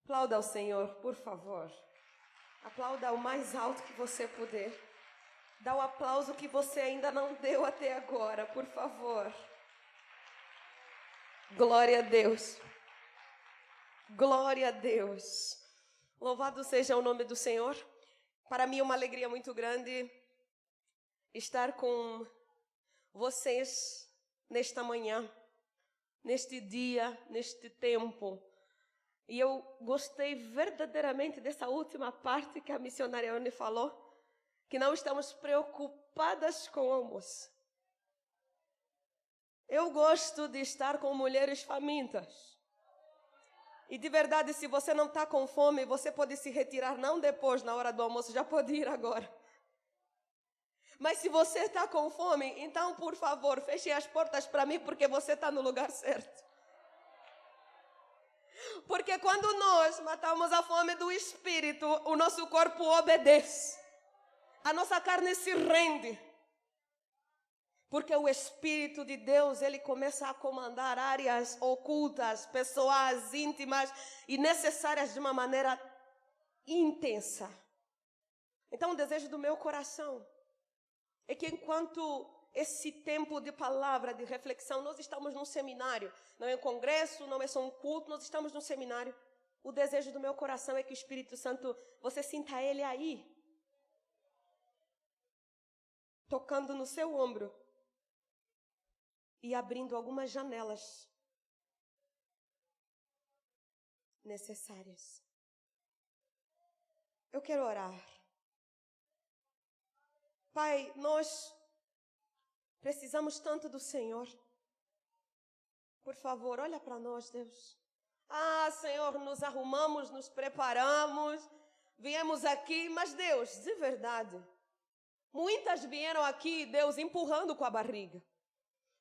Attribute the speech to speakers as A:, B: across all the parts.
A: Aplauda ao Senhor, por favor. Aplauda o mais alto que você puder. Dá o aplauso que você ainda não deu até agora, por favor. Glória a Deus. Glória a Deus. Louvado seja o nome do Senhor. Para mim é uma alegria muito grande estar com vocês nesta manhã, neste dia, neste tempo. E eu gostei verdadeiramente dessa última parte que a missionária Anne falou, que não estamos preocupadas com o almoço. Eu gosto de estar com mulheres famintas. E de verdade, se você não está com fome, você pode se retirar, não depois, na hora do almoço, já pode ir agora. Mas se você está com fome, então, por favor, feche as portas para mim, porque você está no lugar certo. Porque quando nós matamos a fome do Espírito, o nosso corpo obedece. A nossa carne se rende. Porque o Espírito de Deus, ele começa a comandar áreas ocultas, pessoais, íntimas e necessárias de uma maneira intensa. Então, o desejo do meu coração é que enquanto esse tempo de palavra, de reflexão, nós estamos num seminário, não é um congresso, não é só um culto, nós estamos num seminário. O desejo do meu coração é que o Espírito Santo, você sinta ele aí, tocando no seu ombro e abrindo algumas janelas necessárias. Eu quero orar. Pai, nós precisamos tanto do Senhor. Por favor, olha para nós, Deus. Ah, Senhor, nos arrumamos, nos preparamos, viemos aqui, mas Deus, de verdade, muitas vieram aqui, Deus, empurrando com a barriga.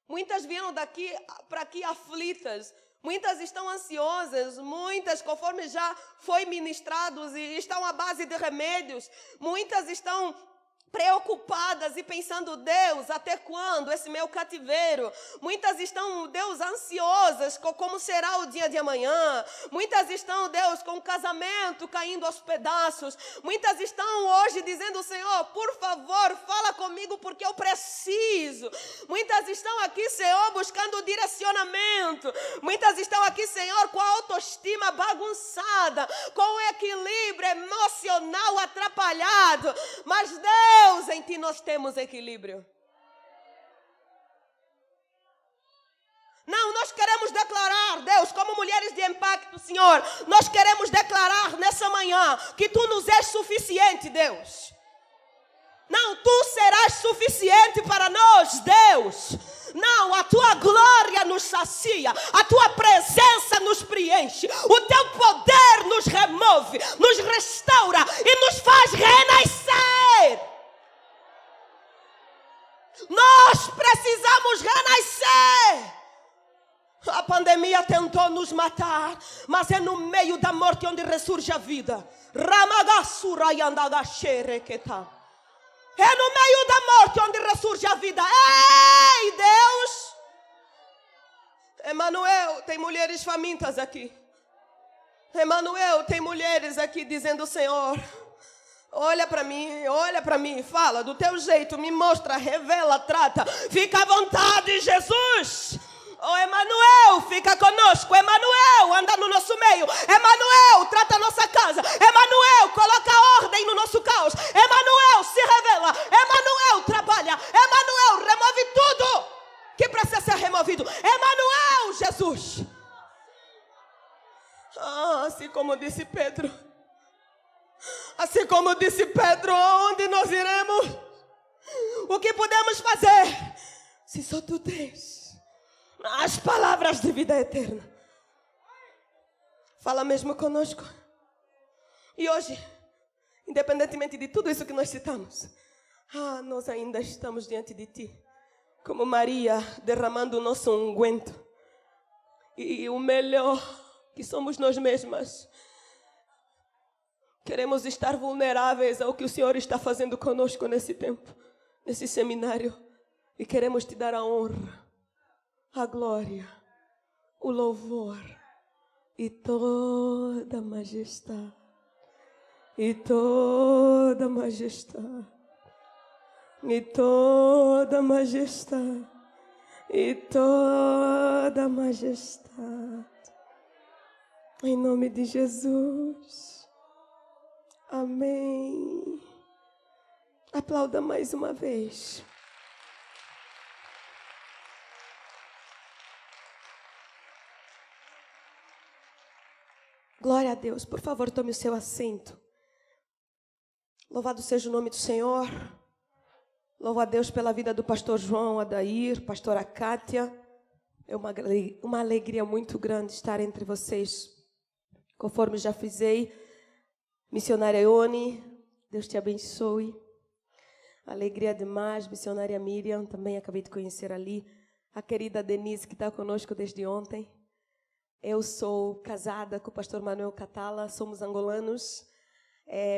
A: Muitas vieram daqui para aqui aflitas. Muitas estão ansiosas, muitas, conforme já foi ministrados, e estão à base de remédios. Muitas estão preocupadas e pensando, Deus, até quando esse meu cativeiro? Muitas estão, Deus, ansiosas com como será o dia de amanhã. Muitas estão, Deus, com o casamento caindo aos pedaços. Muitas estão hoje dizendo, Senhor, por favor, fala comigo porque eu preciso. Muitas estão aqui, Senhor, buscando direcionamento. Muitas estão aqui, Senhor, com a autoestima bagunçada, com o equilíbrio emocional atrapalhado. Mas Deus, em Ti nós temos equilíbrio. Não, nós queremos declarar, Deus, como mulheres de impacto, Senhor, nós queremos declarar nessa manhã que Tu nos és suficiente, Deus. Não, Tu serás suficiente para nós, Deus. Não, a Tua glória nos sacia, a Tua presença nos preenche, o Teu poder nos remove, nos restaura e nos faz renascer. Nós precisamos renascer. A pandemia tentou nos matar, mas é no meio da morte onde ressurge a vida. É no meio da morte onde ressurge a vida. Ei, Deus! Emanuel, tem mulheres famintas aqui. Emanuel, tem mulheres aqui dizendo, Senhor, olha para mim, fala do teu jeito, me mostra, revela, trata. Fica à vontade, Jesus. Oh, Emanuel, fica conosco. Emanuel, anda no nosso meio. Emanuel, trata a nossa casa. Emanuel, coloca ordem no nosso caos. Emanuel, se revela. Emanuel, trabalha. Emanuel, remove tudo que precisa ser removido. Emanuel, Jesus. Ah, assim como disse Pedro. Assim como disse Pedro, onde nós iremos? O que podemos fazer? Se só Tu tens as palavras de vida eterna. Fala mesmo conosco. E hoje, independentemente de tudo isso que nós citamos, nós ainda estamos diante de Ti, como Maria derramando o nosso unguento. E o melhor, que somos nós mesmas. Queremos estar vulneráveis ao que o Senhor está fazendo conosco nesse tempo, nesse seminário. E queremos Te dar a honra, a glória, o louvor, e toda majestade, e toda majestade, e toda majestade, e toda majestade. Em nome de Jesus. Amém. Aplauda mais uma vez. Glória a Deus. Por favor, tome o seu assento. Louvado seja o nome do Senhor. Louvo a Deus pela vida do pastor João Adair, pastora Kátia. É uma alegria muito grande estar entre vocês. Conforme já frisei, missionária Ione, Deus te abençoe. Alegria demais, missionária Miriam, também acabei de conhecer ali. A querida Denise, que está conosco desde ontem. Eu sou casada com o pastor Manuel Catala, somos angolanos.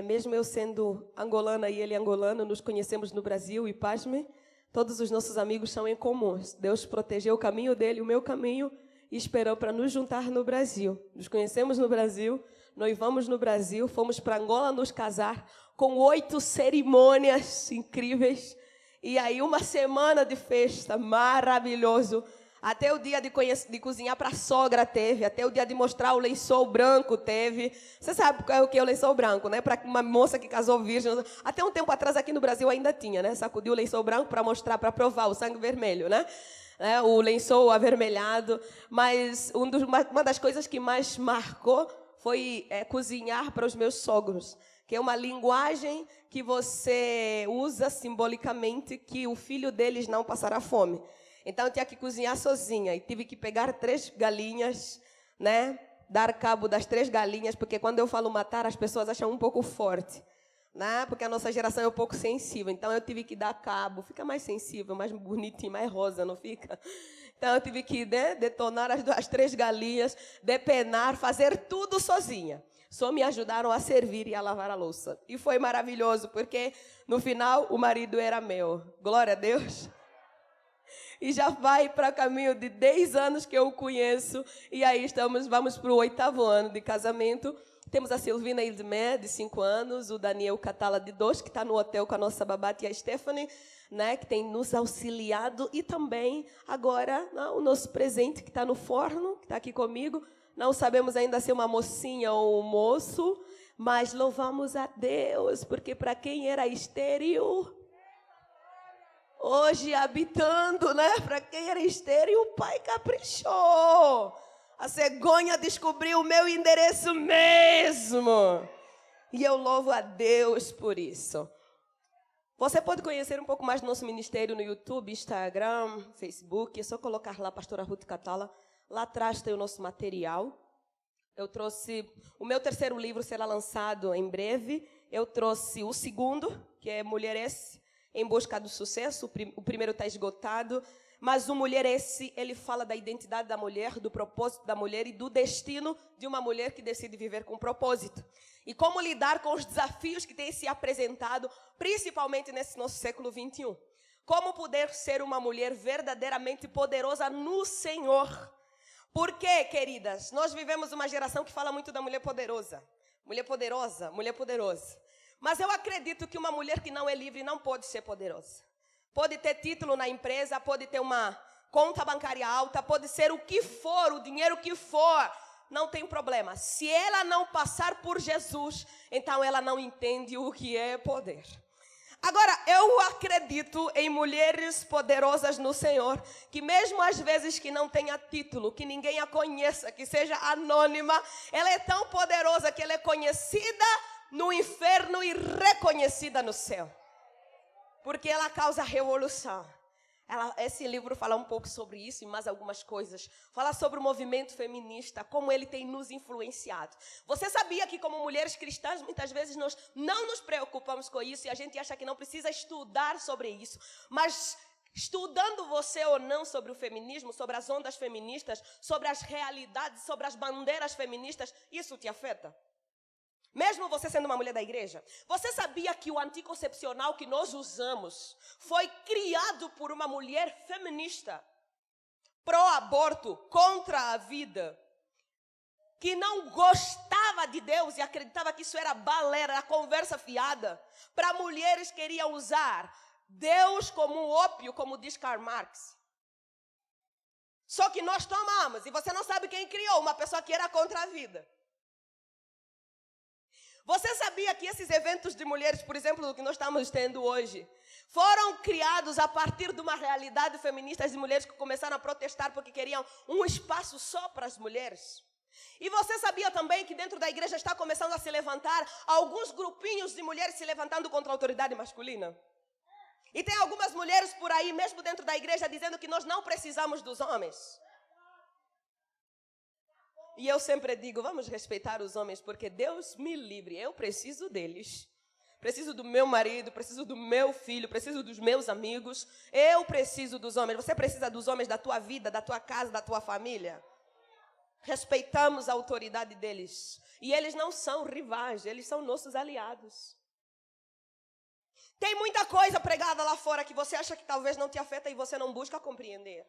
A: Mesmo eu sendo angolana e ele angolano, nos conhecemos no Brasil e, pasme, todos os nossos amigos são em comuns. Deus protegeu o caminho dele, o meu caminho, e esperou para nos juntar no Brasil. Nos conhecemos no Brasil, noivamos no Brasil, fomos para Angola nos casar, com 8 cerimônias incríveis, e aí uma semana de festa, maravilhoso. Até o dia de cozinhar para a sogra teve, até o dia de mostrar o lençol branco teve. Você sabe o que é o lençol branco, né? Para uma moça que casou virgem. Até um tempo atrás aqui no Brasil ainda tinha, né? Sacudiu o lençol branco para mostrar, para provar o sangue vermelho, né? O lençol avermelhado. Mas uma das coisas que mais marcou foi cozinhar para os meus sogros, que é uma linguagem que você usa simbolicamente que o filho deles não passará fome. Então, eu tinha que cozinhar sozinha e tive que pegar 3 galinhas, né? Dar cabo das 3 galinhas, porque quando eu falo matar, as pessoas acham um pouco forte, né? Porque a nossa geração é um pouco sensível. Então, eu tive que dar cabo. Fica mais sensível, mais bonitinho, mais rosa, não fica? Então, eu tive que detonar as 3 galinhas, depenar, fazer tudo sozinha. Só me ajudaram a servir e a lavar a louça. E foi maravilhoso, porque no final o marido era meu. Glória a Deus. E já vai para caminho de 10 anos que eu o conheço. E aí vamos para o 8º ano de casamento. Temos a Silvina Ildemé, de 5 anos, o Daniel Catala, de 2, que está no hotel com a nossa babá, tia Stephanie, né, que tem nos auxiliado. E também, agora, o nosso presente, que está no forno, que está aqui comigo. Não sabemos ainda se é uma mocinha ou um moço, mas louvamos a Deus, porque para quem era estéril... Hoje, habitando, né? Para quem era estéril, o pai caprichou. A cegonha descobriu o meu endereço mesmo. E eu louvo a Deus por isso. Você pode conhecer um pouco mais do nosso ministério no YouTube, Instagram, Facebook. É só colocar lá, Pastora Ruth Catala. Lá atrás tem o nosso material. Eu trouxe... O meu 3º livro será lançado em breve. Eu trouxe o 2º, que é Mulheres em Busca do Sucesso. O primeiro está esgotado, mas o Mulheres, ele fala da identidade da mulher, do propósito da mulher e do destino de uma mulher que decide viver com propósito. E como lidar com os desafios que têm se apresentado, principalmente nesse nosso século XXI. Como poder ser uma mulher verdadeiramente poderosa no Senhor. Porque, queridas, nós vivemos uma geração que fala muito da mulher poderosa. Mulher poderosa, mulher poderosa. Mas eu acredito que uma mulher que não é livre não pode ser poderosa. Pode ter título na empresa, pode ter uma conta bancária alta, pode ser o que for, o dinheiro que for, não tem problema. Se ela não passar por Jesus, então ela não entende o que é poder. Agora, eu acredito em mulheres poderosas no Senhor, que mesmo às vezes que não tenha título, que ninguém a conheça, que seja anônima, ela é tão poderosa que ela é conhecida no inferno e reconhecida no céu. Porque ela causa revolução. Esse livro fala um pouco sobre isso e mais algumas coisas. Fala sobre o movimento feminista, como ele tem nos influenciado. Você sabia que como mulheres cristãs, muitas vezes nós não nos preocupamos com isso e a gente acha que não precisa estudar sobre isso. Mas estudando você ou não sobre o feminismo, sobre as ondas feministas, sobre as realidades, sobre as bandeiras feministas, isso te afeta? Mesmo você sendo uma mulher da igreja, você sabia que o anticoncepcional que nós usamos foi criado por uma mulher feminista, pró-aborto, contra a vida? que não gostava de Deus e acreditava que isso era balela, era conversa fiada, para mulheres queriam usar Deus como um ópio, como diz Karl Marx. Só que nós tomamos, e você não sabe quem criou, uma pessoa que era contra a vida. Você sabia que esses eventos de mulheres, por exemplo, o que nós estamos tendo hoje, foram criados a partir de uma realidade feminista de mulheres que começaram a protestar porque queriam um espaço só para as mulheres? E você sabia também que dentro da igreja está começando a se levantar alguns grupinhos de mulheres se levantando contra a autoridade masculina? E tem algumas mulheres por aí, mesmo dentro da igreja, dizendo que nós não precisamos dos homens. E eu sempre digo, vamos respeitar os homens, porque Deus me livre, eu preciso deles. Preciso do meu marido, preciso do meu filho, preciso dos meus amigos. Eu preciso dos homens. Você precisa dos homens da tua vida, da tua casa, da tua família. Respeitamos a autoridade deles. E eles não são rivais, eles são nossos aliados. Tem muita coisa pregada lá fora que você acha que talvez não te afeta e você não busca compreender.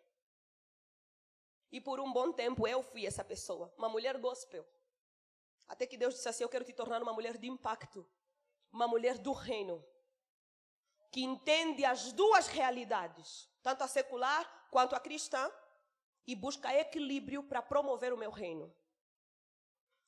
A: E por um bom tempo eu fui essa pessoa, uma mulher gospel. Até que Deus disse assim, eu quero te tornar uma mulher de impacto. Uma mulher do reino. Que entende as duas realidades, tanto a secular quanto a cristã. E busca equilíbrio para promover o meu reino.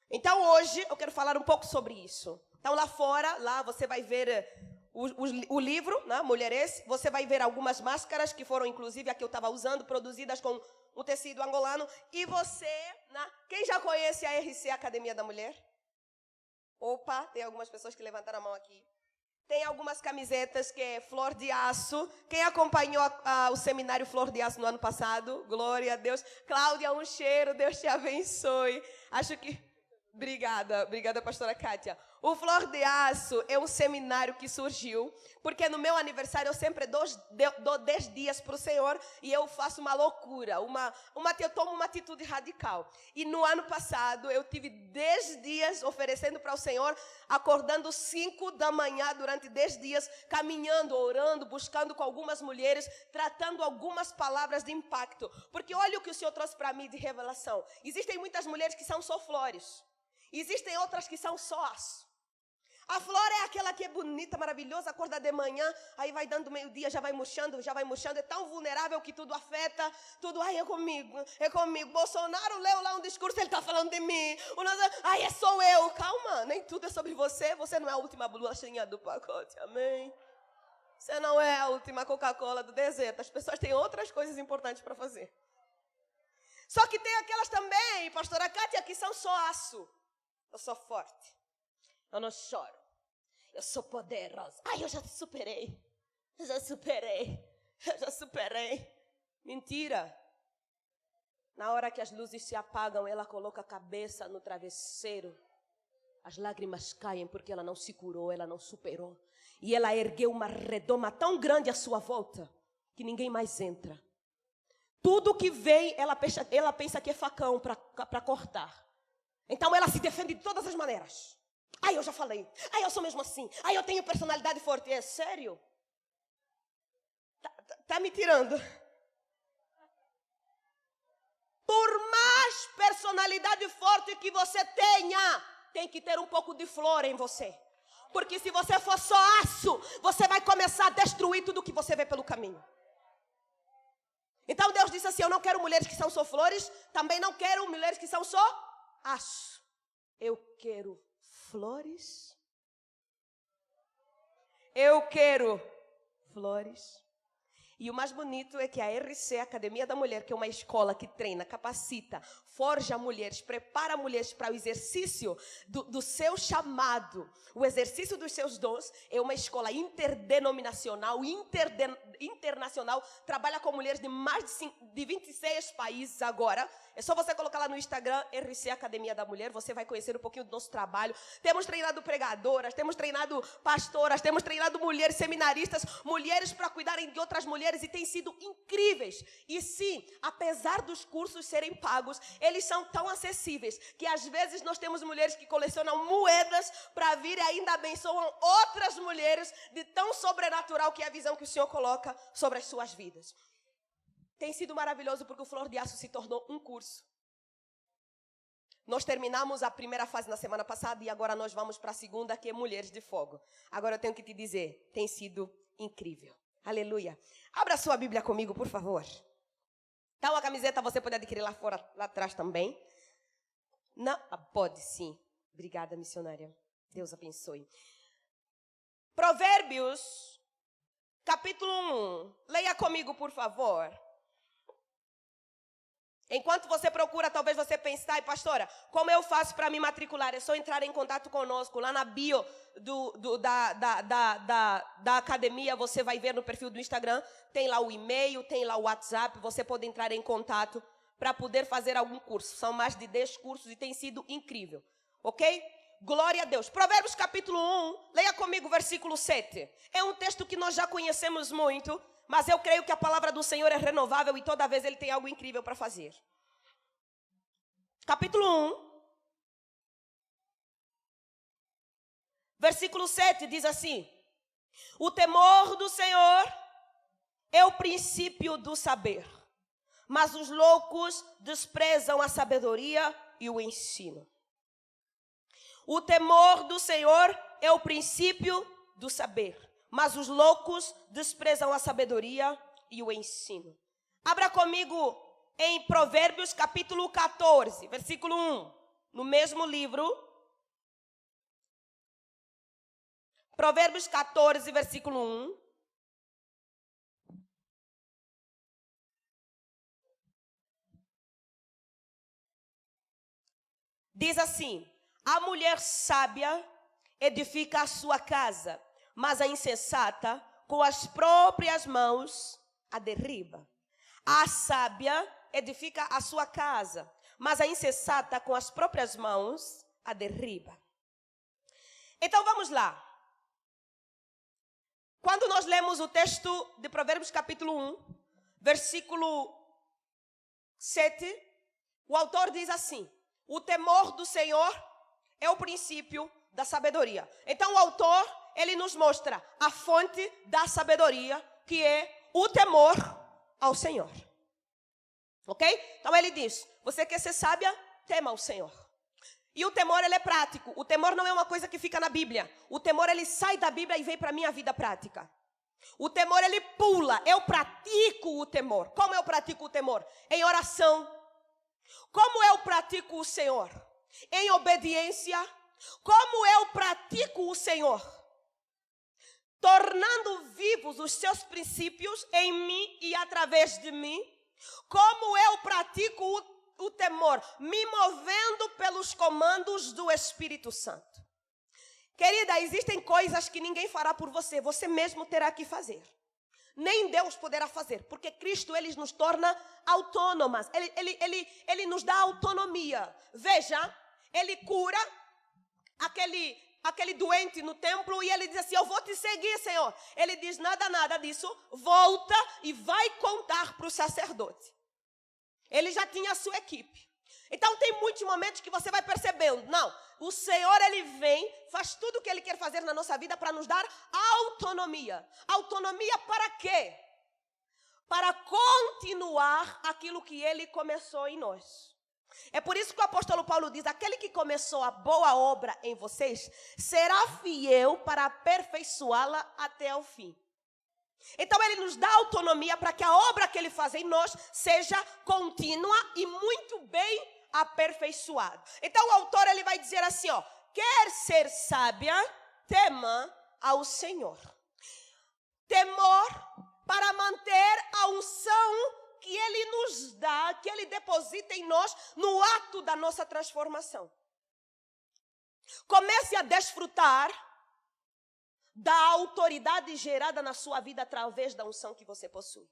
A: Então hoje eu quero falar um pouco sobre isso. Então lá fora, lá você vai ver o livro, né, Mulheres. Você vai ver algumas máscaras que foram inclusive a que eu estava usando, produzidas com o tecido angolano. E você, né, quem já conhece a RC Academia da Mulher? Opa, tem algumas pessoas que levantaram a mão aqui. Tem algumas camisetas que é Flor de Aço. Quem acompanhou o seminário Flor de Aço no ano passado? Glória a Deus. Cláudia, um cheiro, Deus te abençoe. Acho que... Obrigada, pastora Kátia. O Flor de Aço é um seminário que surgiu, porque no meu aniversário eu sempre dou 10 dias para o Senhor e eu faço uma loucura, eu tomo uma atitude radical. E no ano passado eu tive 10 dias oferecendo para o Senhor, acordando 5 da manhã durante 10 dias, caminhando, orando, buscando com algumas mulheres, tratando algumas palavras de impacto. Porque olha o que o Senhor trouxe para mim de revelação. Existem muitas mulheres que são só flores. Existem outras que são só aço. A flor é aquela que é bonita, maravilhosa, acorda de manhã, aí vai dando meio-dia, já vai murchando, é tão vulnerável que tudo afeta, tudo, ai, é comigo. Bolsonaro leu lá um discurso, ele está falando de mim. Ai, sou eu. Calma, nem tudo é sobre você, você não é a última bolachinha do pacote, amém? Você não é a última Coca-Cola do deserto, as pessoas têm outras coisas importantes para fazer. Só que tem aquelas também, pastora Kátia, que são só aço. Eu sou forte. Eu não choro. Eu sou poderosa. Ai, eu já superei. Mentira. Na hora que as luzes se apagam, ela coloca a cabeça no travesseiro. As lágrimas caem porque ela não se curou, ela não superou. E ela ergueu uma redoma tão grande à sua volta que ninguém mais entra. Tudo que vem, ela pensa que é facão para cortar. Então ela se defende de todas as maneiras. Ai, eu já falei. Ai, eu sou mesmo assim. Ai, eu tenho personalidade forte. É sério? Tá me tirando. Por mais personalidade forte que você tenha, tem que ter um pouco de flor em você. Porque se você for só aço, você vai começar a destruir tudo que você vê pelo caminho. Então Deus disse assim, eu não quero mulheres que são só flores, também não quero mulheres que são só aço. Eu quero flores. Eu quero flores. E o mais bonito é que a RC, Academia da Mulher, que é uma escola que treina, capacita, forja mulheres, prepara mulheres para o exercício do seu chamado, o exercício dos seus dons, é uma escola interdenominacional, internacional, trabalha com mulheres de mais de 26 países agora. É só você colocar lá no Instagram, RC Academia da Mulher, você vai conhecer um pouquinho do nosso trabalho. Temos treinado pregadoras, temos treinado pastoras, temos treinado mulheres seminaristas, mulheres para cuidarem de outras mulheres, e tem sido incríveis. E sim, apesar dos cursos serem pagos, eles são tão acessíveis, que às vezes nós temos mulheres que colecionam moedas para vir e ainda abençoam outras mulheres, de tão sobrenatural que é a visão que o Senhor coloca sobre as suas vidas. Tem sido maravilhoso porque o Flor de Aço se tornou um curso. Nós terminamos a primeira fase na semana passada e agora nós vamos para a segunda, que é Mulheres de Fogo. Agora eu tenho que te dizer, tem sido incrível. Aleluia. Abra sua Bíblia comigo, por favor. Tá uma camiseta, você pode adquirir lá fora, lá atrás também. Não, pode sim. Obrigada, missionária. Deus abençoe. Provérbios, capítulo 1. Leia comigo, por favor. Enquanto você procura, talvez você pense, ai, pastora, como eu faço para me matricular? É só entrar em contato conosco. Lá na bio da academia, você vai ver no perfil do Instagram, tem lá o e-mail, tem lá o WhatsApp, você pode entrar em contato para poder fazer algum curso. São mais de 10 cursos e tem sido incrível. Ok? Glória a Deus. Provérbios capítulo 1, leia comigo o versículo 7. É um texto que nós já conhecemos muito, mas eu creio que a palavra do Senhor é renovável e toda vez Ele tem algo incrível para fazer. Capítulo 1, versículo 7 diz assim: o temor do Senhor é o princípio do saber, mas os loucos desprezam a sabedoria e o ensino. O temor do Senhor é o princípio do saber, mas os loucos desprezam a sabedoria e o ensino. Abra comigo em Provérbios capítulo 14, versículo 1, no mesmo livro. Provérbios 14, versículo 1. Diz assim: a mulher sábia edifica a sua casa, mas a insensata com as próprias mãos a derriba. A sábia edifica a sua casa, mas a insensata com as próprias mãos a derriba. Então vamos lá. Quando nós lemos o texto de Provérbios capítulo 1, versículo 7, o autor diz assim: o temor do Senhor é o princípio da sabedoria. Então o autor, ele nos mostra a fonte da sabedoria, que é o temor ao Senhor. Ok? Então ele diz, você quer ser sábia? Tema o Senhor. E o temor, ele é prático. O temor não é uma coisa que fica na Bíblia. O temor, ele sai da Bíblia e vem para a minha vida prática. O temor, ele pula. Eu pratico o temor. Como eu pratico o temor? Em oração. Como eu pratico o Senhor? Em obediência. Como eu pratico o Senhor? Tornando vivos os seus princípios em mim e através de mim. Como eu pratico o temor? Me movendo pelos comandos do Espírito Santo. Querida, existem coisas que ninguém fará por você. Você mesmo terá que fazer. Nem Deus poderá fazer, porque Cristo, ele nos torna autônomas. Ele nos dá autonomia. Veja, ele cura aquele doente no templo e ele diz assim, eu vou te seguir, Senhor. Ele diz, nada disso, volta e vai contar para o sacerdote. Ele já tinha a sua equipe. Então tem muitos momentos que você vai percebendo, não, o Senhor, ele vem, faz tudo o que ele quer fazer na nossa vida para nos dar autonomia. Autonomia para quê? Para continuar aquilo que ele começou em nós. É por isso que o apóstolo Paulo diz, aquele que começou a boa obra em vocês, será fiel para aperfeiçoá-la até o fim. Então ele nos dá autonomia para que a obra que ele faz em nós seja contínua e muito bem aperfeiçoada. Então o autor, ele vai dizer assim, ó, quer ser sábia, tema ao Senhor. Temor para manter a unção que ele nos dá, que ele deposita em nós no ato da nossa transformação. Comece a desfrutar da autoridade gerada na sua vida através da unção que você possui.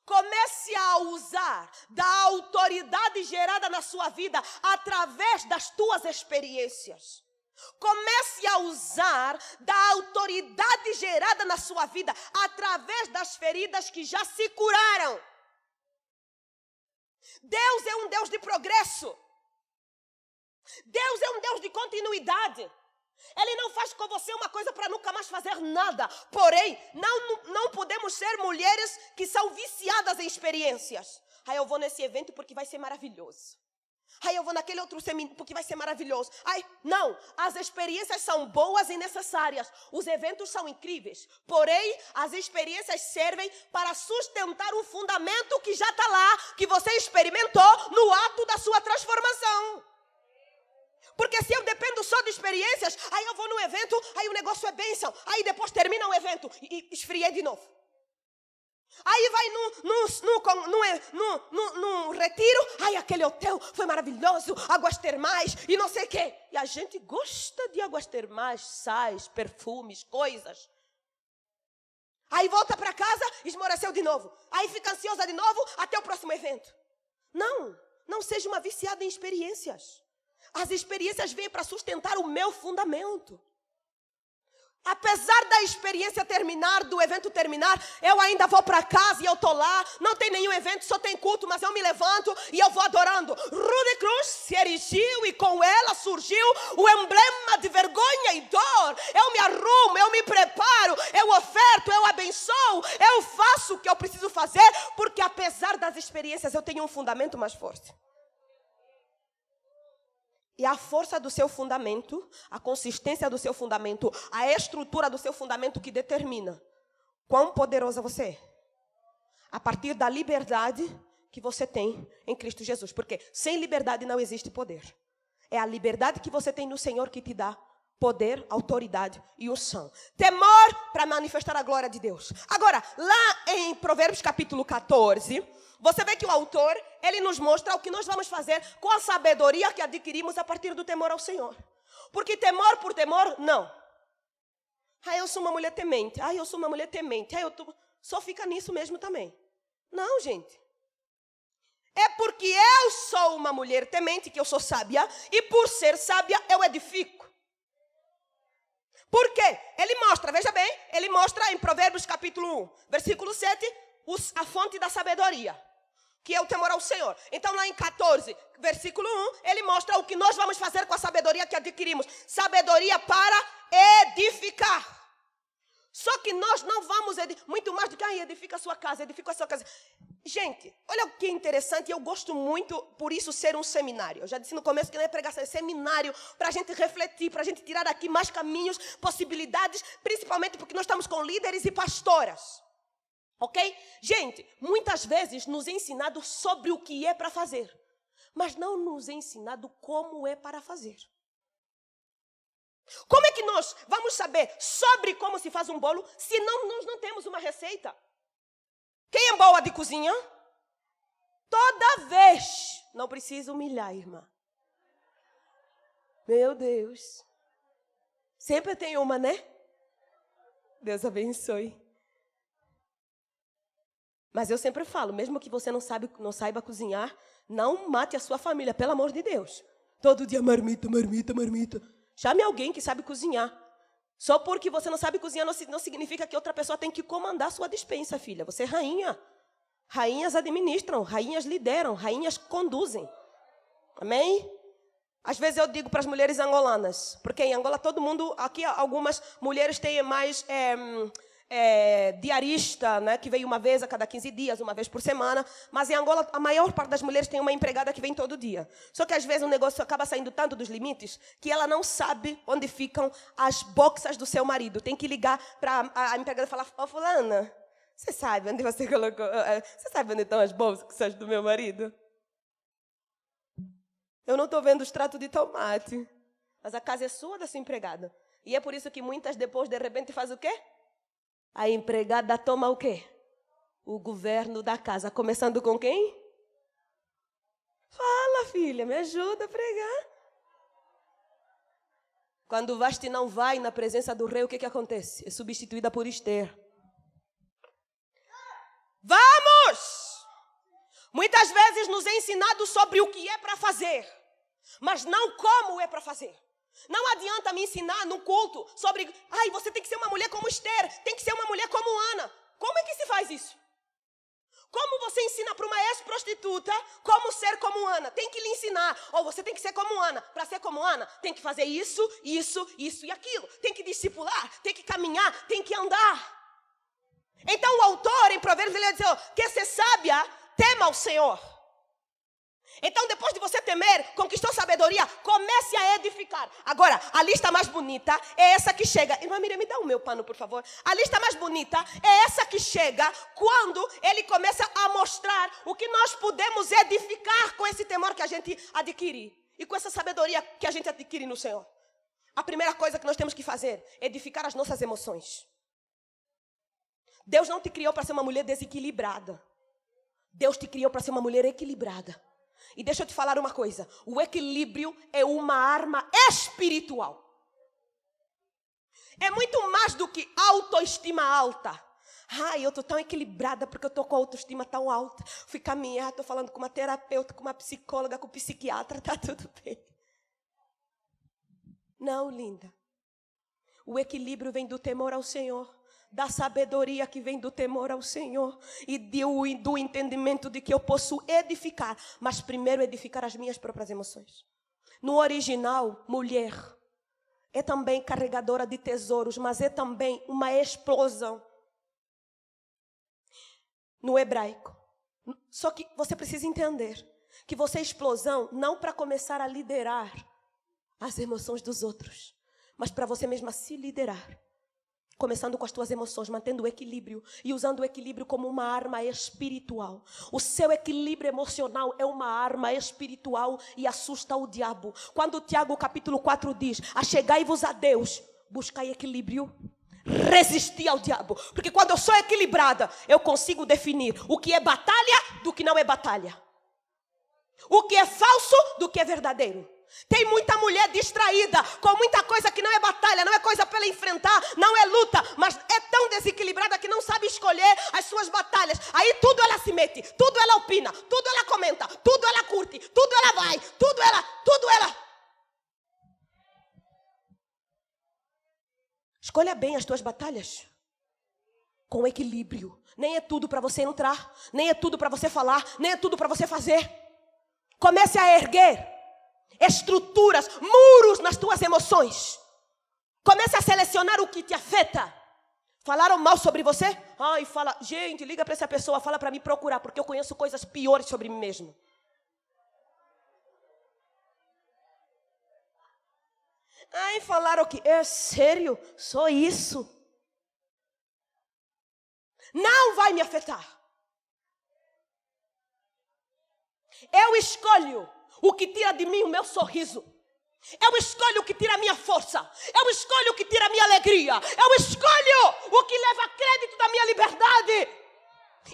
A: Comece a usar da autoridade gerada na sua vida através das tuas experiências. Comece a usar da autoridade gerada na sua vida através das feridas que já se curaram. Deus é um Deus de progresso. Deus é um Deus de continuidade. Ele não faz com você uma coisa para nunca mais fazer nada. Porém, não podemos ser mulheres que são viciadas em experiências. Aí eu vou nesse evento porque vai ser maravilhoso. Aí eu vou naquele outro seminário porque vai ser maravilhoso. Aí, não, as experiências são boas e necessárias. Os eventos são incríveis. Porém, as experiências servem para sustentar um fundamento que já está lá, que você experimentou no ato da sua transformação. Porque se eu dependo só de experiências, aí eu vou no evento, aí o negócio é bênção. Aí depois termina o evento e esfriei de novo. Aí vai num retiro, aí aquele hotel foi maravilhoso, águas termais e não sei o quê. E a gente gosta de águas termais, sais, perfumes, coisas. Aí volta para casa, esmoreceu de novo. Aí fica ansiosa de novo até o próximo evento. Não seja uma viciada em experiências. As experiências vêm para sustentar o meu fundamento. Apesar da experiência terminar, do evento terminar, eu ainda vou para casa e eu estou lá. Não tem nenhum evento, só tem culto, mas eu me levanto e eu vou adorando. Rude Cruz se erigiu e com ela surgiu o emblema de vergonha e dor. Eu me arrumo, eu me preparo, eu oferto, eu abençoo, eu faço o que eu preciso fazer, porque apesar das experiências eu tenho um fundamento mais forte. E a força do seu fundamento, a consistência do seu fundamento, a estrutura do seu fundamento que determina quão poderosa você é. A partir da liberdade que você tem em Cristo Jesus. Porque sem liberdade não existe poder. É a liberdade que você tem no Senhor que te dá poder, autoridade e unção. Temor para manifestar a glória de Deus. Agora, lá em Provérbios capítulo 14... você vê que o autor, ele nos mostra o que nós vamos fazer com a sabedoria que adquirimos a partir do temor ao Senhor. Porque temor por temor, não. Eu sou uma mulher temente. Eu sou uma mulher temente. Só fica nisso mesmo também. Não, gente. É porque eu sou uma mulher temente, que eu sou sábia, e por ser sábia, eu edifico. Por quê? Ele mostra, veja bem, ele mostra em Provérbios capítulo 1, versículo 7, a fonte da sabedoria, que é o temor ao Senhor. Então lá em 14, versículo 1, ele mostra o que nós vamos fazer com a sabedoria que adquirimos. Sabedoria para edificar. Só que nós não vamos muito mais do que edifica a sua casa, edifica a sua casa. Gente, olha o que é interessante, eu gosto muito por isso ser um seminário. Eu já disse no começo que não é pregação, é seminário para a gente refletir, para a gente tirar daqui mais caminhos, possibilidades, principalmente porque nós estamos com líderes e pastoras. Ok? Gente, muitas vezes nos é ensinado sobre o que é para fazer, mas não nos é ensinado como é para fazer. Como é que nós vamos saber sobre como se faz um bolo se nós não temos uma receita? Quem é boa de cozinha? Toda vez. Não precisa humilhar, irmã. Meu Deus. Sempre tem uma, né? Deus abençoe. Mas eu sempre falo, mesmo que você não saiba cozinhar, não mate a sua família, pelo amor de Deus. Todo dia marmita, marmita, marmita. Chame alguém que sabe cozinhar. Só porque você não sabe cozinhar não significa que outra pessoa tem que comandar a sua despensa, filha. Você é rainha. Rainhas administram, rainhas lideram, rainhas conduzem. Amém? Às vezes eu digo para as mulheres angolanas, porque em Angola todo mundo, aqui algumas mulheres têm mais diarista, né, que vem uma vez a cada 15 dias, uma vez por semana, mas em Angola a maior parte das mulheres tem uma empregada que vem todo dia. Só que às vezes o negócio acaba saindo tanto dos limites que ela não sabe onde ficam as boxas do seu marido. Tem que ligar para a empregada e falar: fulana, você sabe onde você colocou? Você sabe onde estão as bolsas do meu marido? Eu não estou vendo o extrato de tomate, mas a casa é sua, da sua empregada. E é por isso que muitas depois de repente faz o quê? A empregada toma o quê? O governo da casa. Começando com quem? Fala, filha, me ajuda a pregar. Quando Vasti não vai na presença do rei, o que acontece? É substituída por Esther. Vamos! Muitas vezes nos é ensinado sobre o que é para fazer, mas não como é para fazer. Não adianta me ensinar no culto sobre... você tem que ser uma mulher como Esther, tem que ser uma mulher como Ana. Como é que se faz isso? Como você ensina para uma ex-prostituta como ser como Ana? Tem que lhe ensinar. Você tem que ser como Ana. Para ser como Ana, tem que fazer isso, isso, isso e aquilo. Tem que discipular, tem que caminhar, tem que andar. Então o autor em Provérbios, ele vai dizer, quer ser sábia, tema ao Senhor. Então, depois de você temer, conquistou sabedoria, comece a edificar. Agora, a lista mais bonita é essa que chega. Irmã Miriam, me dá o meu pano, por favor. A lista mais bonita é essa que chega quando ele começa a mostrar o que nós podemos edificar com esse temor que a gente adquire. E com essa sabedoria que a gente adquire no Senhor. A primeira coisa que nós temos que fazer é edificar as nossas emoções. Deus não te criou para ser uma mulher desequilibrada. Deus te criou para ser uma mulher equilibrada. E deixa eu te falar uma coisa. O equilíbrio é uma arma espiritual. É muito mais do que autoestima alta. Ai, eu estou tão equilibrada porque eu estou com a autoestima tão alta. Fui caminhar, estou falando com uma terapeuta, com uma psicóloga, com um psiquiatra, está tudo bem. Não, linda. O equilíbrio vem do temor ao Senhor. Da sabedoria que vem do temor ao Senhor e do entendimento de que eu posso edificar, mas primeiro edificar as minhas próprias emoções. No original, mulher é também carregadora de tesouros, mas é também uma explosão. No hebraico. Só que você precisa entender que você é explosão não para começar a liderar as emoções dos outros, mas para você mesma se liderar. Começando com as tuas emoções, mantendo o equilíbrio e usando o equilíbrio como uma arma espiritual. O seu equilíbrio emocional é uma arma espiritual e assusta o diabo. Quando Tiago capítulo 4 diz, achegai-vos a Deus, buscai equilíbrio, resisti ao diabo. Porque quando eu sou equilibrada, eu consigo definir o que é batalha do que não é batalha. O que é falso do que é verdadeiro. Tem muita mulher distraída com muita coisa que não é batalha, não é coisa para ela enfrentar, não é luta, mas é tão desequilibrada que não sabe escolher as suas batalhas. Aí tudo ela se mete, tudo ela opina, tudo ela comenta, tudo ela curte, tudo ela vai, tudo ela. Escolha bem as tuas batalhas com equilíbrio. Nem é tudo para você entrar, nem é tudo para você falar, nem é tudo para você fazer. Comece a erguer estruturas, muros nas tuas emoções. Comece a selecionar o que te afeta. Falaram mal sobre você? Ai, fala, gente, liga para essa pessoa, fala para me procurar, porque eu conheço coisas piores sobre mim mesmo. Ai, falaram que é sério, só isso. Não vai me afetar. Eu escolho o que tira de mim o meu sorriso. Eu escolho o que tira a minha força. Eu escolho o que tira a minha alegria. Eu escolho o que leva crédito da minha liberdade.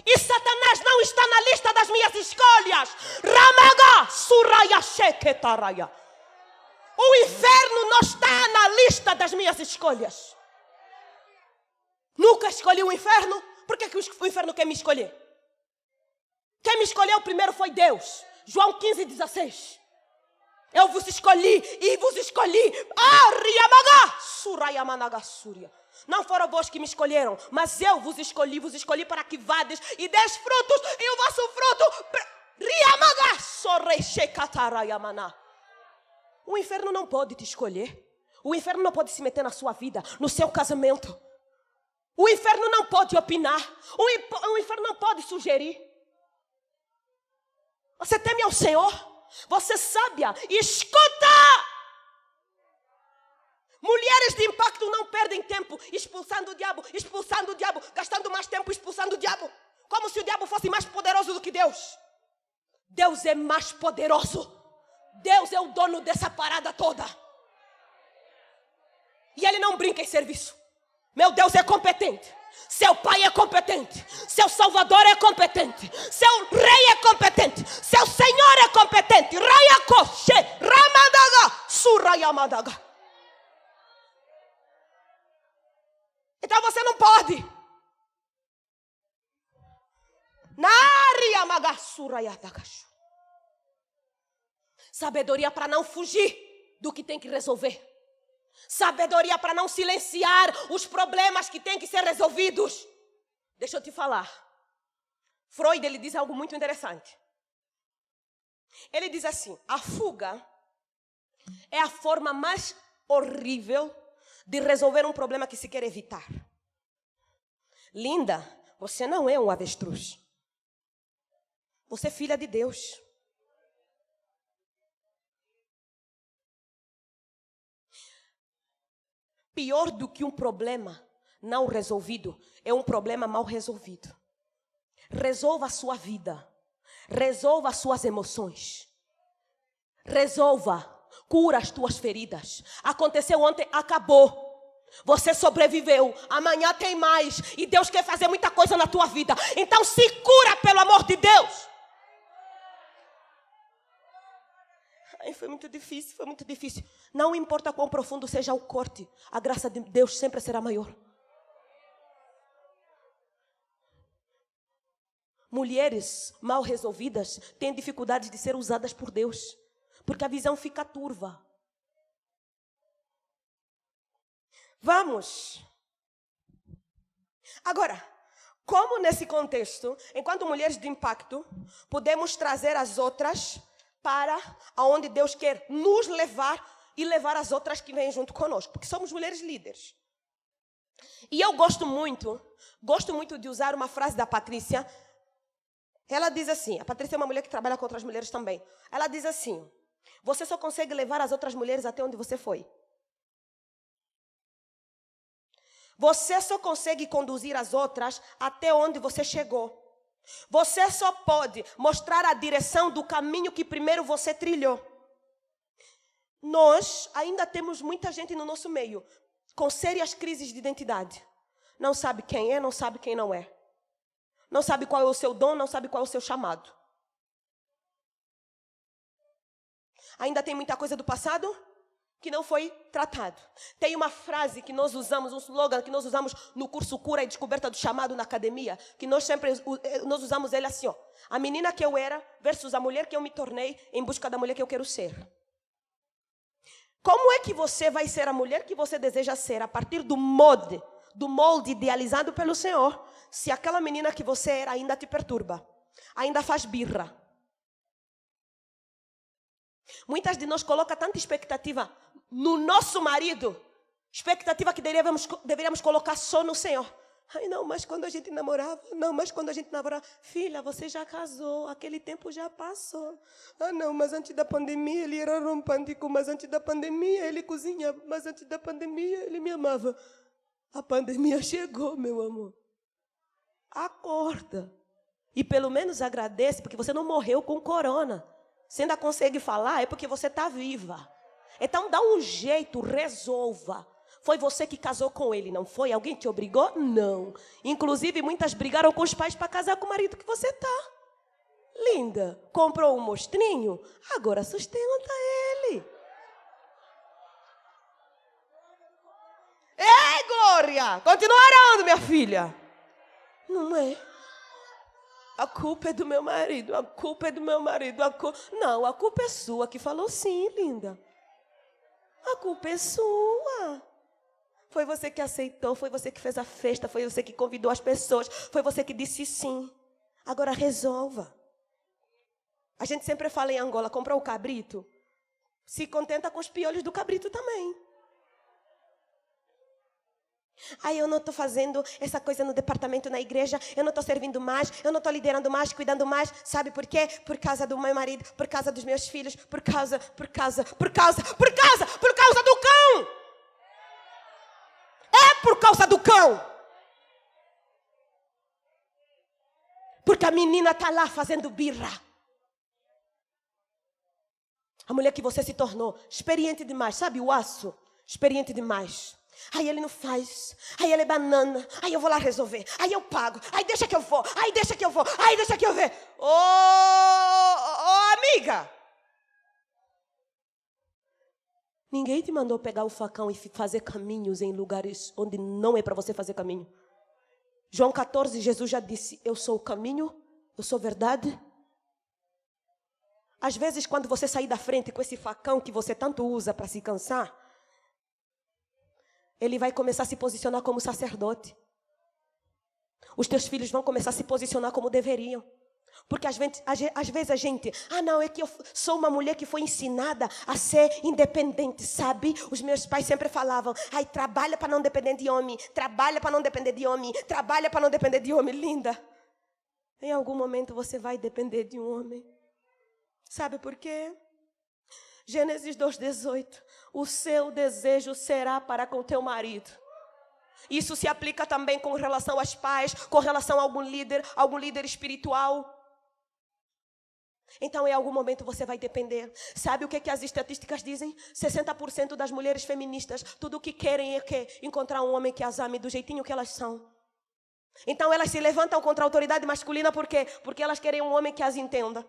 A: E Satanás não está na lista das minhas escolhas. Ramaga suraya sheketaraya. O inferno não está na lista das minhas escolhas. Nunca escolhi o inferno. Por que o inferno quer me escolher? Quem me escolheu primeiro foi Deus. João 15:16. Eu vos escolhi e vos escolhi. Não foram vós que me escolheram, mas eu vos escolhi para que vades e des frutos, e o vosso fruto. O inferno não pode te escolher. O inferno não pode se meter na sua vida, no seu casamento. O inferno não pode opinar. O inferno não pode sugerir. Você teme ao Senhor? Você sábia? Escuta! Mulheres de impacto não perdem tempo expulsando o diabo, gastando mais tempo expulsando o diabo. Como se o diabo fosse mais poderoso do que Deus. Deus é mais poderoso. Deus é o dono dessa parada toda. E Ele não brinca em serviço. Meu Deus é competente. Seu pai é competente. Seu salvador é competente. Seu rei é competente. Seu senhor é competente. Raya koshe, ramadaga, surayamadaga. Então você não pode. Nariamaga, surayadagashu. Sabedoria para não fugir do que tem que resolver. Sabedoria para não silenciar os problemas que têm que ser resolvidos. Deixa eu te falar. Freud, ele diz algo muito interessante. Ele diz assim: a fuga é a forma mais horrível de resolver um problema que se quer evitar. Linda, você não é um avestruz. Você é filha de Deus. Pior do que um problema não resolvido é um problema mal resolvido. Resolva a sua vida. Resolva as suas emoções. Resolva. Cura as tuas feridas. Aconteceu ontem, acabou. Você sobreviveu. Amanhã tem mais. E Deus quer fazer muita coisa na tua vida. Então se cura, pelo amor de Deus. Ai, foi muito difícil, foi muito difícil. Não importa quão profundo seja o corte, a graça de Deus sempre será maior. Mulheres mal resolvidas têm dificuldade de ser usadas por Deus, porque a visão fica turva. Vamos. Agora, como nesse contexto, enquanto mulheres de impacto, podemos trazer as outras para aonde Deus quer nos levar e levar as outras que vêm junto conosco, porque somos mulheres líderes. E eu gosto muito de usar uma frase da Patrícia. Ela diz assim, a Patrícia é uma mulher que trabalha com outras mulheres também. Ela diz assim: você só consegue levar as outras mulheres até onde você foi. Você só consegue conduzir as outras até onde você chegou. Você só pode mostrar a direção do caminho que primeiro você trilhou. Nós ainda temos muita gente no nosso meio com sérias crises de identidade. Não sabe quem é, não sabe quem não é. Não sabe qual é o seu dom, não sabe qual é o seu chamado. Ainda tem muita coisa do passado que não foi tratado. Tem uma frase que nós usamos, um slogan que nós usamos no curso Cura e Descoberta do Chamado na academia, que nós usamos ele assim, ó: a menina que eu era versus a mulher que eu me tornei em busca da mulher que eu quero ser. Como é que você vai ser a mulher que você deseja ser a partir do molde idealizado pelo Senhor, se aquela menina que você era ainda te perturba, ainda faz birra? Muitas de nós colocam tanta expectativa no nosso marido, expectativa que deveríamos colocar só no Senhor. Ai, não, mas quando a gente namorava, filha, você já casou, aquele tempo já passou. Ah, não, mas antes da pandemia ele era romântico, mas antes da pandemia ele cozinhava, mas antes da pandemia ele me amava. A pandemia chegou, meu amor. Acorda. E pelo menos agradece, porque você não morreu com corona. Você ainda consegue falar, é porque você está viva. Então dá um jeito, resolva. Foi você que casou com ele, não foi? Alguém te obrigou? Não. Inclusive, muitas brigaram com os pais para casar com o marido que você está. Linda, comprou um mostrinho, agora sustenta ele. Ei, Glória! Continua orando, minha filha. Não é? A culpa é do meu marido, a culpa é do meu marido. Não, a culpa é sua, que falou sim, linda. A culpa é sua. Foi você que aceitou, foi você que fez a festa, foi você que convidou as pessoas, foi você que disse sim. Agora resolva. A gente sempre fala em Angola, comprou o cabrito, se contenta com os piolhos do cabrito também. Ai, eu não estou fazendo essa coisa no departamento, na igreja, eu não estou servindo mais, eu não estou liderando mais, cuidando mais. Sabe por quê? Por causa do meu marido, por causa dos meus filhos, por causa do cão. É por causa do cão. Porque a menina está lá fazendo birra. A mulher que você se tornou, experiente demais, sabe o aço? Experiente demais. Aí ele não faz, aí ele é banana, aí eu vou lá resolver, aí eu pago, aí deixa que eu vou, aí deixa que eu vou, aí deixa que eu ver. Ô, amiga! Ninguém te mandou pegar o facão e fazer caminhos em lugares onde não é para você fazer caminho. João 14, Jesus já disse: eu sou o caminho, eu sou a verdade. Às vezes, quando você sair da frente com esse facão que você tanto usa para se cansar, ele vai começar a se posicionar como sacerdote. Os teus filhos vão começar a se posicionar como deveriam. Porque às vezes a gente... Ah, não, é que eu sou uma mulher que foi ensinada a ser independente, sabe? Os meus pais sempre falavam: ai, trabalha para não depender de homem. Trabalha para não depender de homem. Trabalha para não depender de homem. Linda. Em algum momento você vai depender de um homem. Sabe por quê? Gênesis 2:18. O seu desejo será para com teu marido. Isso se aplica também com relação aos pais, com relação a algum líder espiritual. Então, em algum momento você vai depender. Sabe o que as estatísticas dizem? 60% das mulheres feministas, tudo o que querem é encontrar um homem que as ame do jeitinho que elas são. Então, elas se levantam contra a autoridade masculina, por quê? Porque elas querem um homem que as entenda.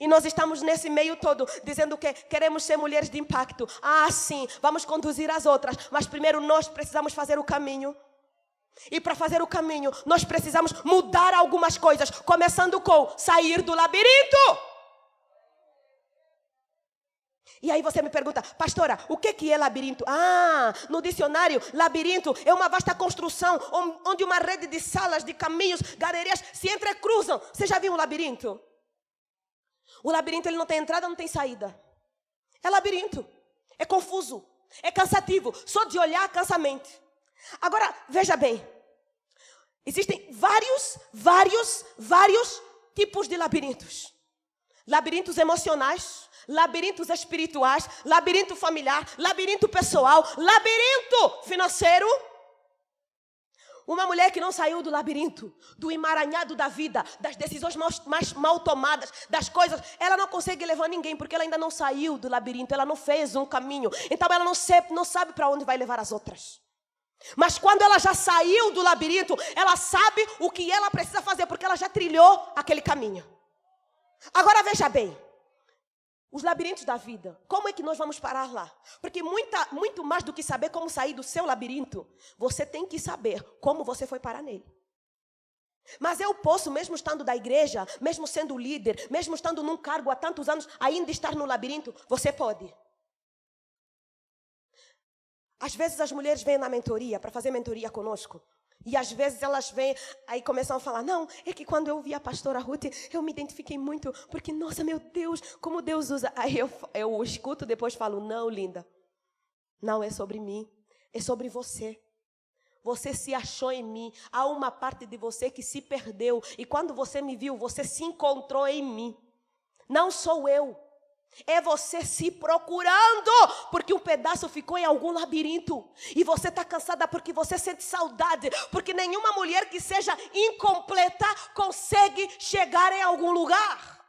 A: E nós estamos nesse meio todo, dizendo que queremos ser mulheres de impacto. Ah, sim, vamos conduzir as outras, mas primeiro nós precisamos fazer o caminho. E para fazer o caminho, nós precisamos mudar algumas coisas, começando com sair do labirinto. E aí você me pergunta, pastora, o que é labirinto? Ah, no dicionário, labirinto é uma vasta construção onde uma rede de salas, de caminhos, galerias se entrecruzam. Você já viu um labirinto? O labirinto ele não tem entrada, não tem saída. É labirinto, é confuso, é cansativo. Só de olhar cansa a mente. Agora, veja bem. Existem vários tipos de labirintos. Labirintos emocionais, labirintos espirituais, labirinto familiar, labirinto pessoal, labirinto financeiro. Uma mulher que não saiu do labirinto, do emaranhado da vida, das decisões mais mal tomadas, das coisas, ela não consegue levar ninguém, porque ela ainda não saiu do labirinto, ela não fez um caminho. Então ela não sabe para onde vai levar as outras. Mas quando ela já saiu do labirinto, ela sabe o que ela precisa fazer, porque ela já trilhou aquele caminho. Agora veja bem, os labirintos da vida, como é que nós vamos parar lá? Porque muito mais do que saber como sair do seu labirinto, você tem que saber como você foi parar nele. Mas eu posso, mesmo estando da igreja, mesmo sendo líder, mesmo estando num cargo há tantos anos, ainda estar no labirinto? Você pode. Às vezes as mulheres vêm na mentoria, para fazer mentoria conosco. E às vezes elas vêm, aí começam a falar, não, é que quando eu vi a pastora Ruth, eu me identifiquei muito, porque, nossa, meu Deus, como Deus usa. Aí eu escuto, depois falo, não, linda, não é sobre mim, é sobre você. Você se achou em mim, há uma parte de você que se perdeu. E quando você me viu, você se encontrou em mim. Não sou eu. É você se procurando, porque um pedaço ficou em algum labirinto. E você está cansada porque você sente saudade. Porque nenhuma mulher que seja incompleta consegue chegar em algum lugar.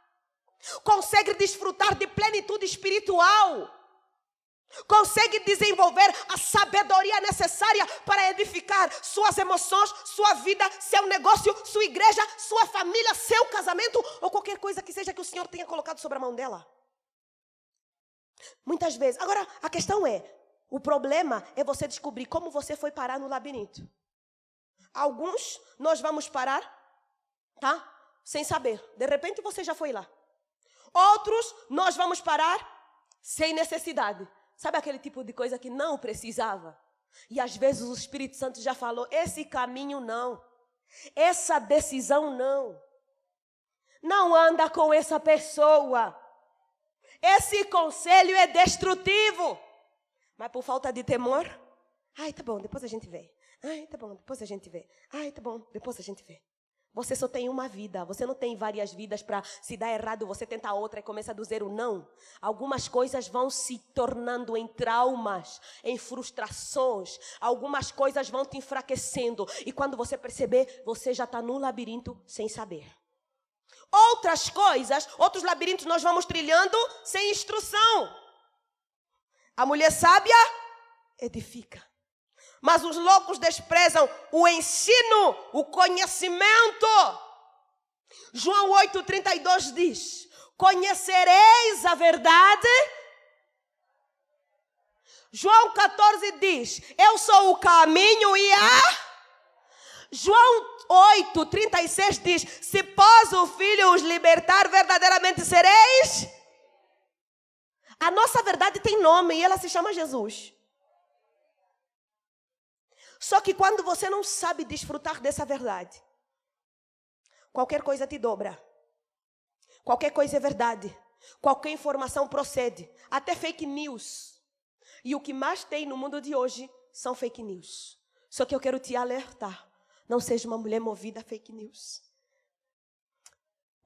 A: Consegue desfrutar de plenitude espiritual. Consegue desenvolver a sabedoria necessária para edificar suas emoções, sua vida, seu negócio, sua igreja, sua família, seu casamento ou qualquer coisa que seja que o Senhor tenha colocado sobre a mão dela. Muitas vezes. Agora, a questão é, o problema é você descobrir como você foi parar no labirinto. Alguns nós vamos parar, tá? Sem saber. De repente você já foi lá. Outros nós vamos parar sem necessidade. Sabe aquele tipo de coisa que não precisava? E às vezes o Espírito Santo já falou, esse caminho não. Essa decisão não. Não anda com essa pessoa. Esse conselho é destrutivo. Mas por falta de temor, ai, tá bom, depois a gente vê. Ai, tá bom, depois a gente vê. Ai, tá bom, depois a gente vê. Você só tem uma vida, você não tem várias vidas para, se dar errado, você tenta outra e começa do zero, não. Algumas coisas vão se tornando em traumas, em frustrações. Algumas coisas vão te enfraquecendo. E quando você perceber, você já está num labirinto sem saber. Outras coisas, outros labirintos nós vamos trilhando sem instrução. A mulher sábia edifica. Mas os loucos desprezam o ensino, o conhecimento. João 8,32 diz, conhecereis a verdade. João 14 diz, eu sou o caminho e a... João 8,36 diz, se pós o Filho os libertar, verdadeiramente sereis. A nossa verdade tem nome e ela se chama Jesus. Só que quando você não sabe desfrutar dessa verdade, qualquer coisa te dobra. Qualquer coisa é verdade. Qualquer informação procede. Até fake news. E o que mais tem no mundo de hoje são fake news. Só que eu quero te alertar. Não seja uma mulher movida a fake news.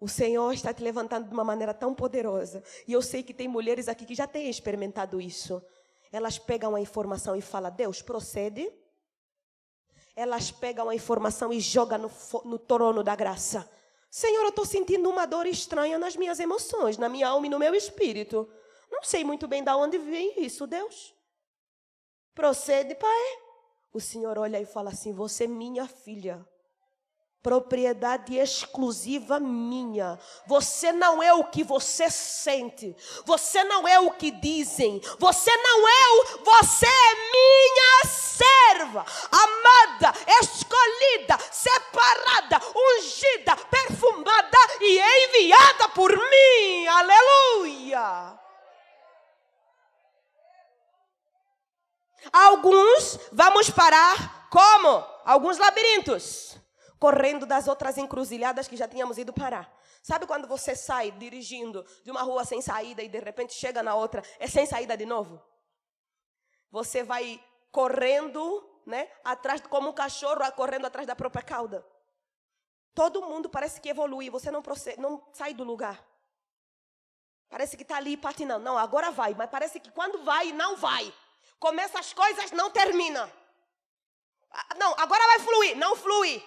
A: O Senhor está te levantando de uma maneira tão poderosa. E eu sei que tem mulheres aqui que já têm experimentado isso. Elas pegam a informação e falam, Deus, procede. Elas pegam a informação e jogam no trono da graça. Senhor, eu estou sentindo uma dor estranha nas minhas emoções, na minha alma e no meu espírito. Não sei muito bem de onde vem isso, Deus. Procede, Pai. O Senhor olha e fala assim, você é minha filha. Propriedade exclusiva minha. Você não é o que você sente. Você não é o que dizem. Você não é você é minha serva, amada, escolhida, separada, ungida, perfumada e enviada por mim. Aleluia. Alguns vamos parar como? Alguns labirintos. Correndo das outras encruzilhadas que já tínhamos ido parar. Sabe quando você sai dirigindo de uma rua sem saída e de repente chega na outra, é sem saída de novo? Você vai correndo, né, atrás, como um cachorro correndo atrás da própria cauda. Todo mundo parece que evolui, você não sai do lugar. Parece que está ali patinando. Não, agora vai, mas parece que quando vai, não vai. Começa as coisas, não termina. Não, agora vai fluir, não flui.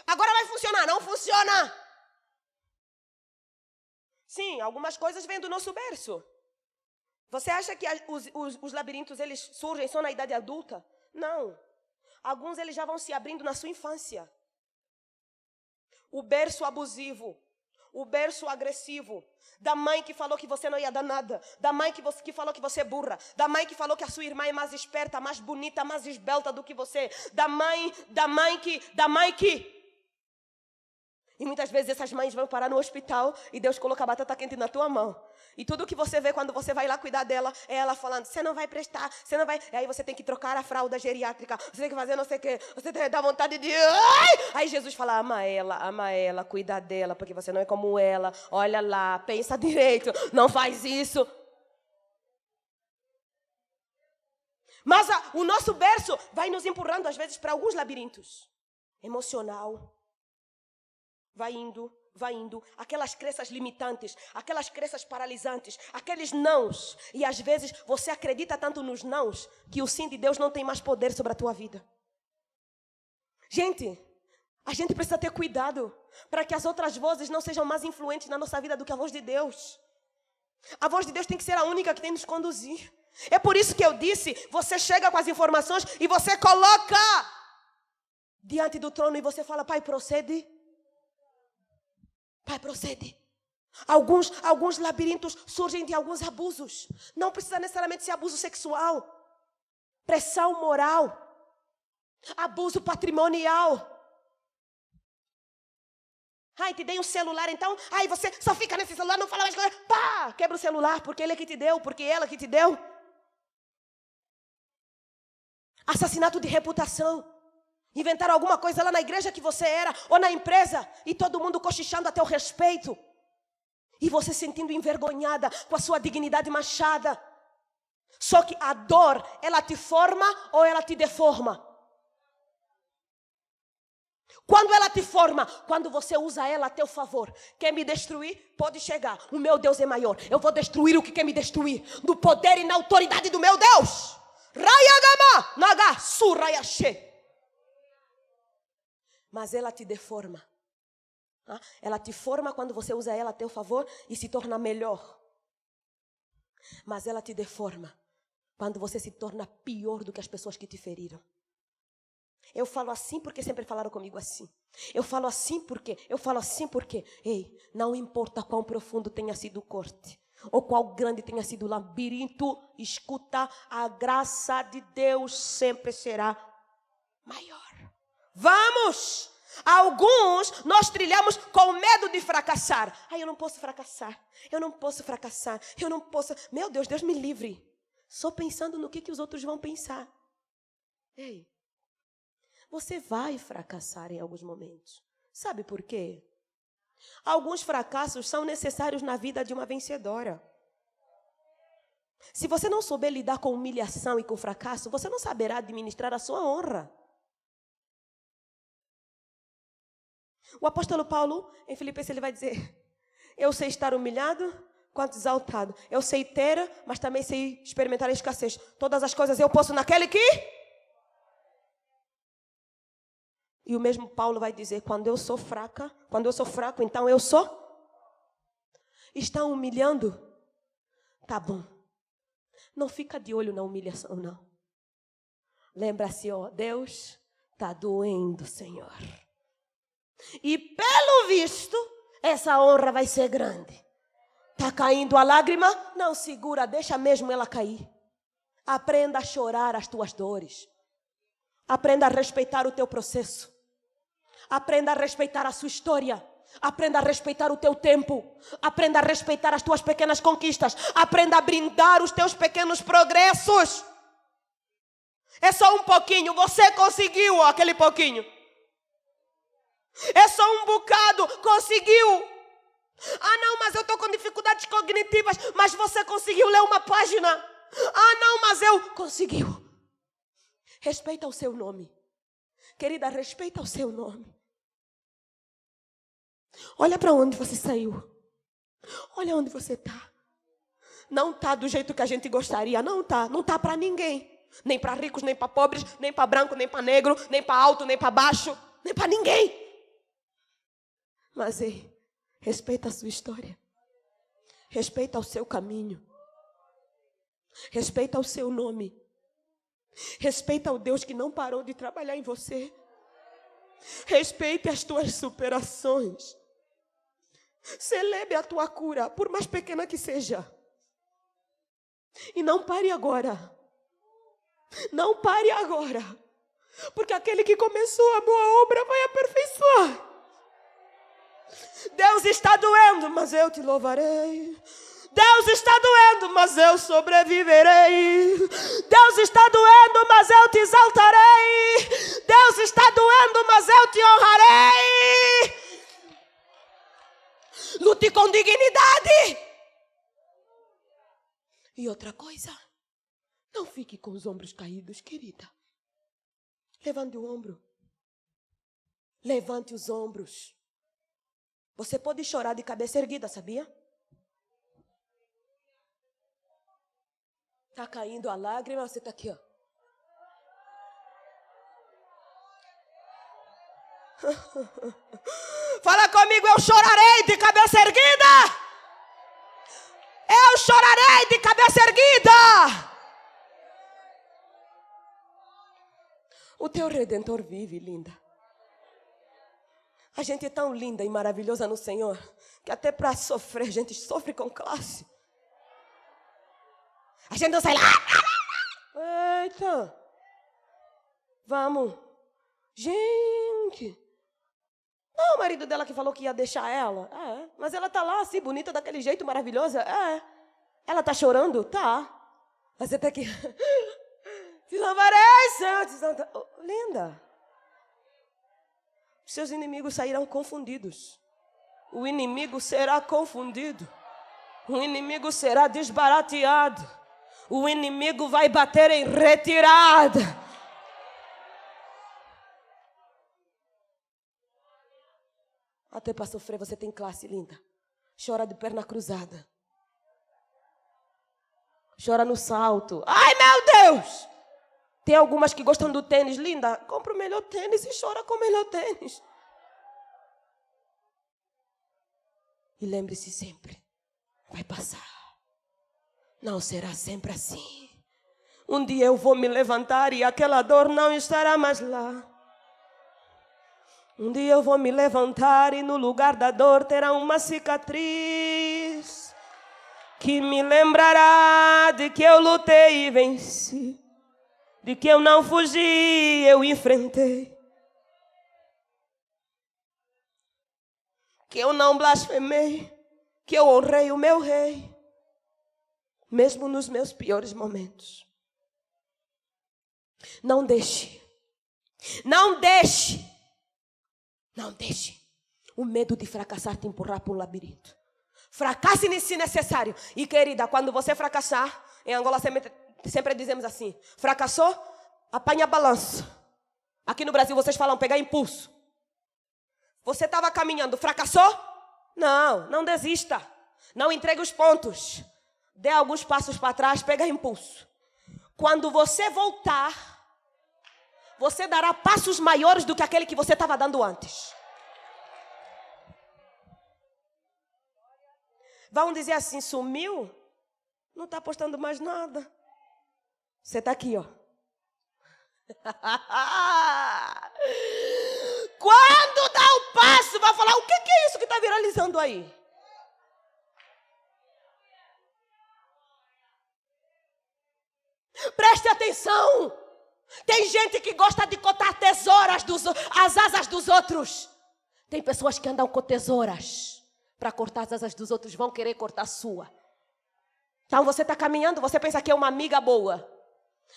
A: Agora vai funcionar, não funciona. Sim, algumas coisas vêm do nosso berço. Você acha que os labirintos eles surgem só na idade adulta? Não. Alguns eles já vão se abrindo na sua infância. O berço abusivo, o berço agressivo, da mãe que falou que você não ia dar nada, da mãe que falou que você é burra, da mãe que falou que a sua irmã é mais esperta, mais bonita, mais esbelta do que você, da mãe que... E muitas vezes essas mães vão parar no hospital e Deus coloca a batata quente na tua mão. E tudo que você vê quando você vai lá cuidar dela é ela falando, você não vai prestar, você não vai... E aí você tem que trocar a fralda geriátrica, você tem que fazer não sei o quê, você tem que dar vontade de... Aí Jesus fala, ama ela, cuida dela, porque você não é como ela. Olha lá, pensa direito, não faz isso. Mas o nosso berço vai nos empurrando às vezes para alguns labirintos. Emocional. Vai indo, aquelas crenças limitantes, aquelas crenças paralisantes, aqueles nãos. E às vezes você acredita tanto nos nãos que o sim de Deus não tem mais poder sobre a tua vida. Gente, a gente precisa ter cuidado para que as outras vozes não sejam mais influentes na nossa vida do que a voz de Deus. A voz de Deus tem que ser a única que tem que nos conduzir. É por isso que eu disse, você chega com as informações e você coloca diante do trono e você fala, Pai, procede. Pai, procede. Alguns labirintos surgem de alguns abusos. Não precisa necessariamente ser abuso sexual. Pressão moral. Abuso patrimonial. Ai, te dei um celular, então... Ai, você só fica nesse celular, não fala mais coisa. Pá! Quebra o celular, porque ele é que te deu, porque ela que te deu. Assassinato de reputação. Inventaram alguma coisa lá na igreja que você era, ou na empresa, e todo mundo cochichando a teu respeito. E você sentindo envergonhada, com a sua dignidade manchada. Só que a dor, ela te forma ou ela te deforma? Quando ela te forma, quando você usa ela a teu favor. Quer me destruir? Pode chegar. O meu Deus é maior. Eu vou destruir o que quer me destruir. No poder e na autoridade do meu Deus. Rayagama, naga, surayashe. Mas ela te deforma. Ela te forma quando você usa ela a teu favor e se torna melhor. Mas ela te deforma quando você se torna pior do que as pessoas que te feriram. Eu falo assim porque sempre falaram comigo assim. Eu falo assim porque, ei, não importa quão profundo tenha sido o corte, ou qual grande tenha sido o labirinto, escuta, a graça de Deus sempre será maior. Vamos! Alguns nós trilhamos com medo de fracassar. Eu não posso fracassar. Meu Deus, Deus me livre. Só pensando no que os outros vão pensar. Ei, você vai fracassar em alguns momentos. Sabe por quê? Alguns fracassos são necessários na vida de uma vencedora. Se você não souber lidar com humilhação e com fracasso, você não saberá administrar a sua honra. O apóstolo Paulo, em Filipenses, ele vai dizer: eu sei estar humilhado quanto exaltado. Eu sei ter, mas também sei experimentar a escassez. Todas as coisas eu posso naquele que... E o mesmo Paulo vai dizer: quando eu sou fraca, quando eu sou fraco, então eu sou... Está humilhando? Tá bom. Não fica de olho na humilhação, não. Lembra-se, ó, Deus está doendo, Senhor. E pelo visto, essa honra vai ser grande. Está caindo a lágrima? Não, segura, deixa mesmo ela cair. Aprenda a chorar as tuas dores. Aprenda a respeitar o teu processo. Aprenda a respeitar a sua história. Aprenda a respeitar o teu tempo. Aprenda a respeitar as tuas pequenas conquistas. Aprenda a brindar os teus pequenos progressos. É só um pouquinho. Você conseguiu aquele pouquinho. É só um bocado. Conseguiu. Ah, não, mas eu estou com dificuldades cognitivas. Mas você conseguiu ler uma página. Ah, não, mas eu... Conseguiu. Respeita o seu nome. Querida, respeita o seu nome. Olha para onde você saiu. Olha onde você está. Não está do jeito que a gente gostaria. Não está. Não está para ninguém. Nem para ricos, nem para pobres, nem para branco, nem para negro, nem para alto, nem para baixo. Nem para ninguém. Mas ei, respeita a sua história. Respeita o seu caminho. Respeita o seu nome. Respeita o Deus que não parou de trabalhar em você. Respeite as tuas superações. Celebre a tua cura, por mais pequena que seja. E não pare agora. Não pare agora. Porque aquele que começou a boa obra vai aperfeiçoar. Deus está doendo, mas eu te louvarei. Deus está doendo, mas eu sobreviverei. Deus está doendo, mas eu te exaltarei. Deus está doendo, mas eu te honrarei. Lute com dignidade. E outra coisa, não fique com os ombros caídos, querida. Levante o ombro. Levante os ombros. Você pode chorar de cabeça erguida, sabia? Está caindo a lágrima, você está aqui, ó. Fala comigo, eu chorarei de cabeça erguida. Eu chorarei de cabeça erguida. O teu Redentor vive, linda. A gente é tão linda e maravilhosa no Senhor, que até para sofrer, a gente sofre com classe. A gente não sai lá. Eita. Vamos. Gente. Não, o marido dela que falou que ia deixar ela. É. Mas ela tá lá assim, bonita, daquele jeito, maravilhosa. É. Ela tá chorando? Tá. Mas você tá aqui. Te louvarei, Senhor. Oh, linda. Seus inimigos sairão confundidos. O inimigo será confundido. O inimigo será desbarateado. O inimigo vai bater em retirada. Até para sofrer você tem classe, linda. Chora de perna cruzada. Chora no salto. Ai, meu Deus! Tem algumas que gostam do tênis, linda. Compra o melhor tênis e chora com o melhor tênis. E lembre-se sempre, vai passar. Não será sempre assim. Um dia eu vou me levantar e aquela dor não estará mais lá. Um dia eu vou me levantar e no lugar da dor terá uma cicatriz que me lembrará de que eu lutei e venci, de que eu não fugi, eu enfrentei, que eu não blasfemei, que eu honrei o meu rei, mesmo nos meus piores momentos. Não deixe, não deixe. Não deixe o medo de fracassar te empurrar para um labirinto. Fracasse se necessário. E querida, quando você fracassar, em Angola sempre dizemos assim: fracassou, apanha balanço. Aqui no Brasil vocês falam pegar impulso. Você estava caminhando, fracassou? Não, não desista. Não entregue os pontos. Dê alguns passos para trás, pega impulso. Quando você voltar, você dará passos maiores do que aquele que você estava dando antes. Vão dizer assim, sumiu? Não está postando mais nada. Você está aqui, ó. Quando dá o passo, vai falar, o que é isso que está viralizando aí? Preste atenção. Tem gente que gosta de cortar tesouras, as asas dos outros. Tem pessoas que andam com tesouras para cortar as asas dos outros, vão querer cortar a sua. Então você está caminhando, você pensa que é uma amiga boa.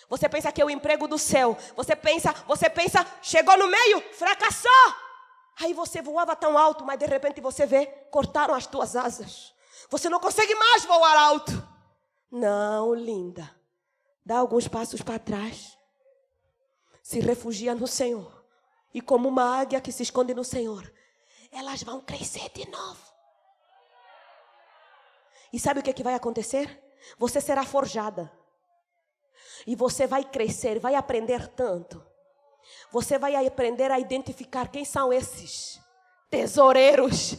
A: Você pensa que é o emprego do céu. Você pensa, chegou no meio, fracassou. Aí você voava tão alto, mas de repente você vê, cortaram as tuas asas. Você não consegue mais voar alto. Não, linda. Dá alguns passos para trás. Se refugia no Senhor. E como uma águia que se esconde no Senhor, elas vão crescer de novo. E sabe o que vai acontecer? Você será forjada. E você vai crescer, vai aprender tanto. Você vai aprender a identificar quem são esses tesoureiros,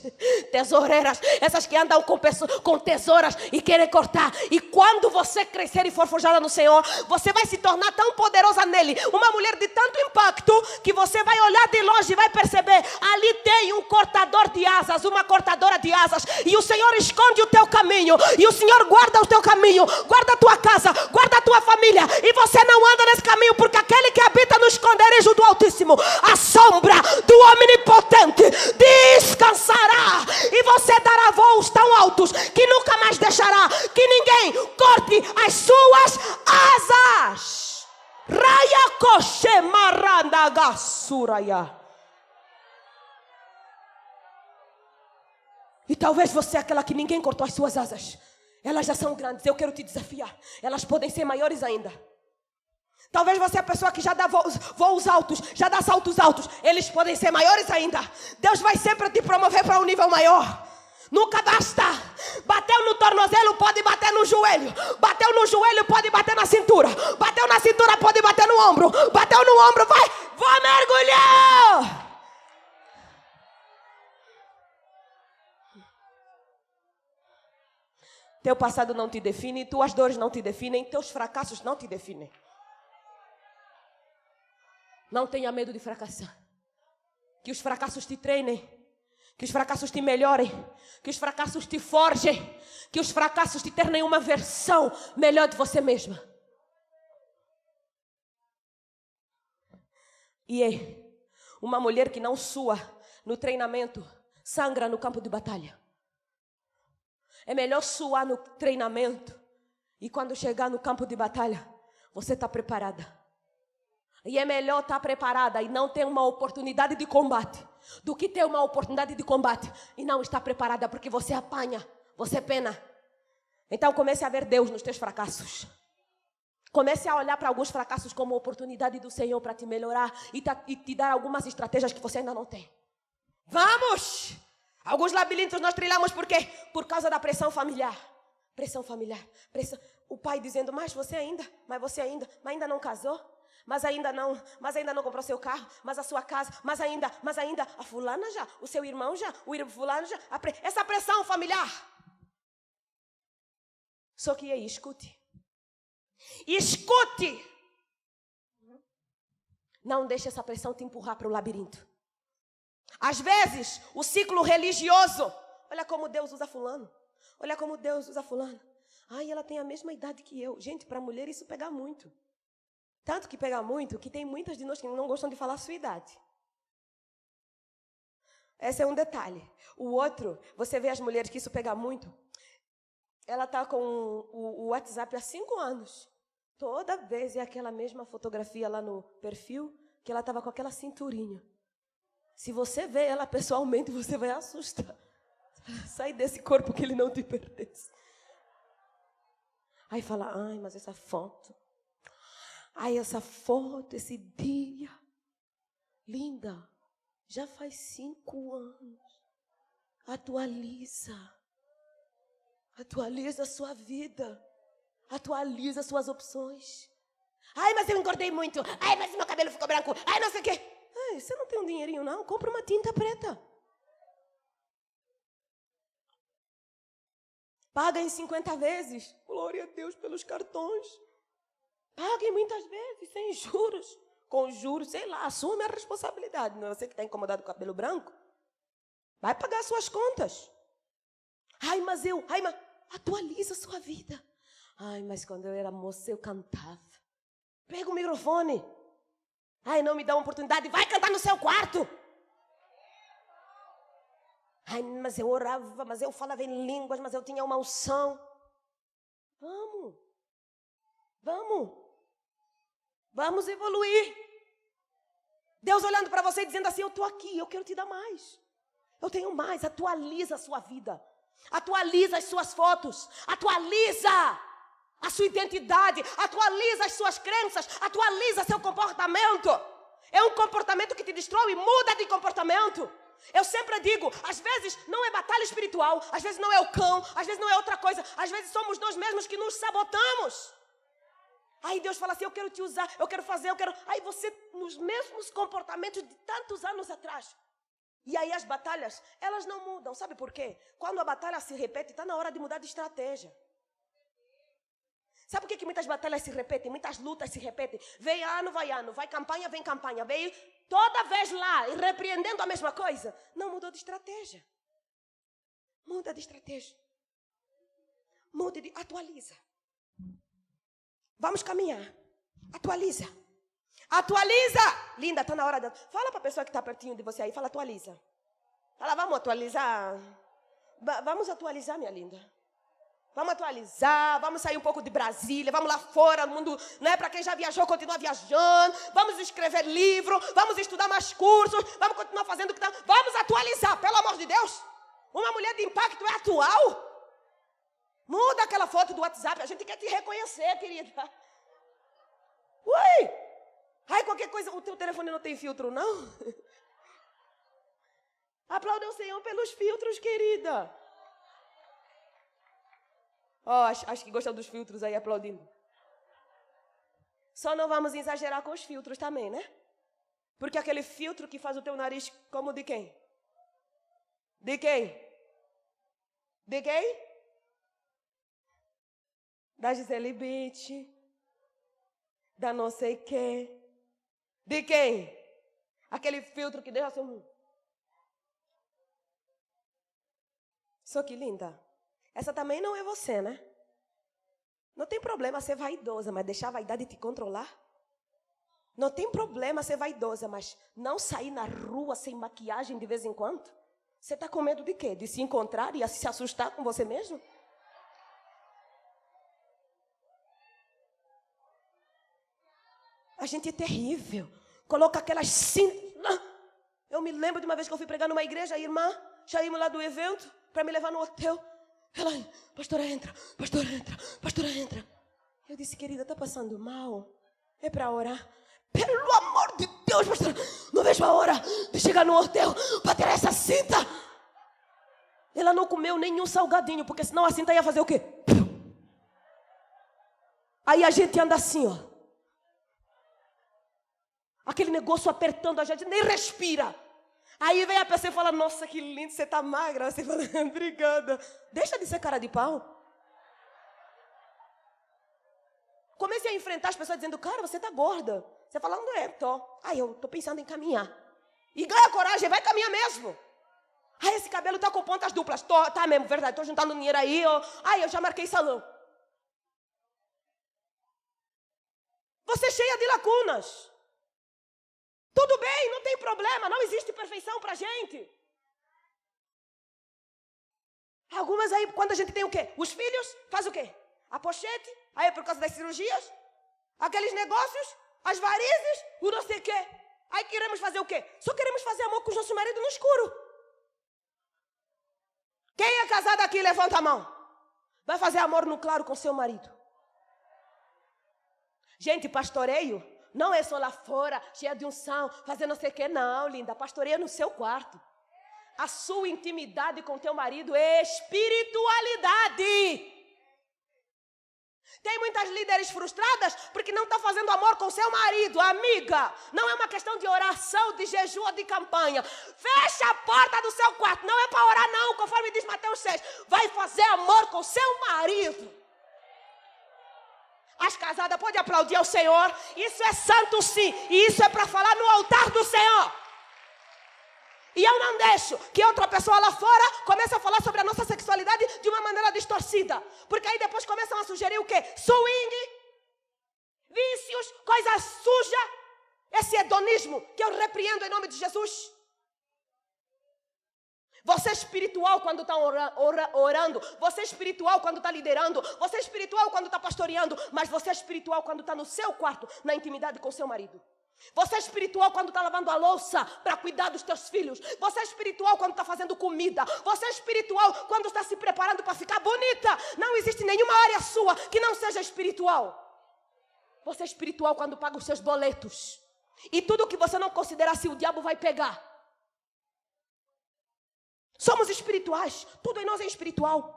A: tesoureiras, essas que andam com tesouras e querem cortar. E quando você crescer e for forjada no Senhor, você vai se tornar tão poderosa nele, uma mulher de tanto impacto, que você vai olhar de longe e vai perceber, ali tem um cortador de asas, uma cortadora de asas, e o Senhor esconde o teu caminho, e o Senhor guarda o teu caminho, guarda a tua casa, guarda a tua família, e você não anda nesse caminho, porque aquele que habita no esconderijo do Altíssimo, a sombra do Onipotente descansará, e você dará voos tão altos que nunca mais deixará que ninguém corte as suas asas. Raya koshe maranda gasuraya. E talvez você é aquela que ninguém cortou as suas asas. Elas já são grandes, eu quero te desafiar. Elas podem ser maiores ainda. Talvez você é a pessoa que já dá voos altos, já dá saltos altos. Eles podem ser maiores ainda. Deus vai sempre te promover para um nível maior. Nunca basta. Bateu no tornozelo, pode bater no joelho. Bateu no joelho, pode bater na cintura. Bateu na cintura, pode bater no ombro. Bateu no ombro, vai mergulhar. Teu passado não te define, tuas dores não te definem, teus fracassos não te definem. Não tenha medo de fracassar. Que os fracassos te treinem. Que os fracassos te melhorem. Que os fracassos te forjem. Que os fracassos te tornem uma versão melhor de você mesma. E uma mulher que não sua no treinamento, sangra no campo de batalha. É melhor suar no treinamento. E quando chegar no campo de batalha, você está preparada. E é melhor estar preparada e não ter uma oportunidade de combate do que ter uma oportunidade de combate e não estar preparada, porque você apanha, você pena. Então comece a ver Deus nos teus fracassos. Comece a olhar para alguns fracassos como oportunidade do Senhor para te melhorar e te dar algumas estratégias que você ainda não tem. Vamos! Alguns labirintos nós trilhamos por quê? Por causa da pressão familiar. Pressão familiar. Pressão. O pai dizendo, mas ainda não casou? Mas ainda não comprou seu carro, mas a sua casa, mas ainda, a fulana já, o seu irmão já, o fulano já, essa pressão familiar. Só que aí, escute. Não deixe essa pressão te empurrar para o labirinto. Às vezes, o ciclo religioso, olha como Deus usa fulano, Ai, ela tem a mesma idade que eu. Gente, para mulher isso pega muito. Tanto que pega muito, que tem muitas de nós que não gostam de falar a sua idade. Esse é um detalhe. O outro, você vê as mulheres que isso pega muito. Ela está com o WhatsApp há 5 anos. Toda vez é aquela mesma fotografia lá no perfil, que ela estava com aquela cinturinha. Se você vê ela pessoalmente, você vai assustar. Sai desse corpo que ele não te pertence. Aí fala, ai, mas essa foto... Ai, essa foto, esse dia. Linda. Já faz 5 anos. Atualiza. Atualiza a sua vida. Atualiza as suas opções. Ai, mas eu engordei muito. Ai, mas meu cabelo ficou branco. Ai, não sei o quê. Ai, você não tem um dinheirinho, não? Compra uma tinta preta. Paga em 50 vezes. Glória a Deus pelos cartões. Pague muitas vezes, sem juros. Com juros, sei lá, assume a responsabilidade. Não é você que está incomodado com o cabelo branco? Vai pagar suas contas. Ai, mas atualiza a sua vida. Ai, mas quando eu era moça, eu cantava. Pega o microfone. Ai, não me dá uma oportunidade. Vai cantar no seu quarto. Ai, mas eu orava, mas eu falava em línguas, mas eu tinha uma unção. Vamos evoluir. Deus olhando para você e dizendo assim, eu estou aqui, eu quero te dar mais. Eu tenho mais. Atualiza a sua vida. Atualiza as suas fotos. Atualiza a sua identidade. Atualiza as suas crenças. Atualiza seu comportamento. É um comportamento que te destrói. Muda de comportamento. Eu sempre digo, às vezes não é batalha espiritual, às vezes não é o cão, às vezes não é outra coisa, às vezes somos nós mesmos que nos sabotamos. Aí Deus fala assim, eu quero te usar, eu quero fazer, eu quero... Aí você, nos mesmos comportamentos de tantos anos atrás. E aí as batalhas, elas não mudam, sabe por quê? Quando a batalha se repete, está na hora de mudar de estratégia. Sabe por que muitas batalhas se repetem, muitas lutas se repetem? Vem ano, vai campanha, vem campanha, vem toda vez lá e repreendendo a mesma coisa. Não mudou de estratégia. Muda de estratégia. Atualiza. Vamos caminhar. Atualiza. Atualiza. Linda, está na hora de... Fala para a pessoa que está pertinho de você aí, fala atualiza. Fala, vamos atualizar. Vamos atualizar, minha linda. Vamos atualizar, vamos sair um pouco de Brasília, vamos lá fora, no mundo, né? Para quem já viajou, continuar viajando, vamos escrever livro, vamos estudar mais cursos, vamos continuar fazendo o que está. Vamos atualizar, pelo amor de Deus. Uma mulher de impacto é atual. Muda aquela foto do WhatsApp, a gente quer te reconhecer, querida. Ui! Ai, qualquer coisa, o teu telefone não tem filtro, não? Aplauda o Senhor pelos filtros, querida. Acho que gostam dos filtros aí aplaudindo. Só não vamos exagerar com os filtros também, né? Porque aquele filtro que faz o teu nariz como de quem? De quem? De quem? Da Gisele Bündchen. Da não sei quem. De quem? Aquele filtro que deixa assim. Só que linda. Essa também não é você, né? Não tem problema ser vaidosa, mas deixar a vaidade te controlar. Não tem problema ser vaidosa, mas não sair na rua sem maquiagem de vez em quando. Você está com medo de quê? De se encontrar e se assustar com você mesmo? A gente é terrível. Coloca aquelas cintas. Eu me lembro de uma vez que eu fui pregar numa igreja, a irmã, saímos lá do evento para me levar no hotel. Ela, pastora, entra. Eu disse, querida, está passando mal? É para orar? Pelo amor de Deus, pastora, não vejo a hora de chegar no hotel para tirar essa cinta. Ela não comeu nenhum salgadinho, porque senão a cinta ia fazer o quê? Aí a gente anda assim, ó. Aquele negócio apertando a gente, nem respira. Aí vem a pessoa e fala, nossa, que lindo, você tá magra. Você fala, obrigada. Deixa de ser cara de pau. Comecei a enfrentar as pessoas dizendo, cara, você tá gorda. Você fala, não é, tô. Aí eu tô pensando em caminhar. E ganha coragem, vai caminhar mesmo. Ai, esse cabelo tá com pontas duplas. Tá mesmo, verdade, tô juntando dinheiro aí. Ai, eu já marquei salão. Você é cheia de lacunas. Tudo bem, não tem problema, não existe perfeição pra gente. Algumas aí, quando a gente tem o quê? Os filhos, faz o quê? A pochete, aí por causa das cirurgias, aqueles negócios, as varizes, o não sei o quê. Aí queremos fazer o quê? Só queremos fazer amor com o nosso marido no escuro. Quem é casado aqui, levanta a mão. Vai fazer amor no claro com seu marido. Gente, pastoreio Não é só lá fora, cheia de unção, fazendo não sei o que. Não, linda, pastoreia no seu quarto. A sua intimidade com teu marido é espiritualidade. Tem muitas líderes frustradas porque não estão fazendo amor com seu marido, amiga. Não é uma questão de oração, de jejum ou de campanha. Fecha a porta do seu quarto. Não é para orar não, conforme diz Mateus 6. Vai fazer amor com seu marido. As casadas podem aplaudir ao Senhor. Isso é santo sim. E isso é para falar no altar do Senhor. E eu não deixo que outra pessoa lá fora comece a falar sobre a nossa sexualidade de uma maneira distorcida. Porque aí depois começam a sugerir o quê? Swing, vícios, coisa suja. Esse hedonismo que eu repreendo em nome de Jesus. Você é espiritual quando está orando. Você é espiritual quando está liderando. Você é espiritual quando está pastoreando. Mas você é espiritual quando está no seu quarto, na intimidade com seu marido. Você é espiritual quando está lavando a louça para cuidar dos teus filhos. Você é espiritual quando está fazendo comida. Você é espiritual quando está se preparando para ficar bonita. Não existe nenhuma área sua que não seja espiritual. Você é espiritual quando paga os seus boletos. E tudo que você não considera assim, o diabo vai pegar. Somos espirituais. Tudo em nós é espiritual.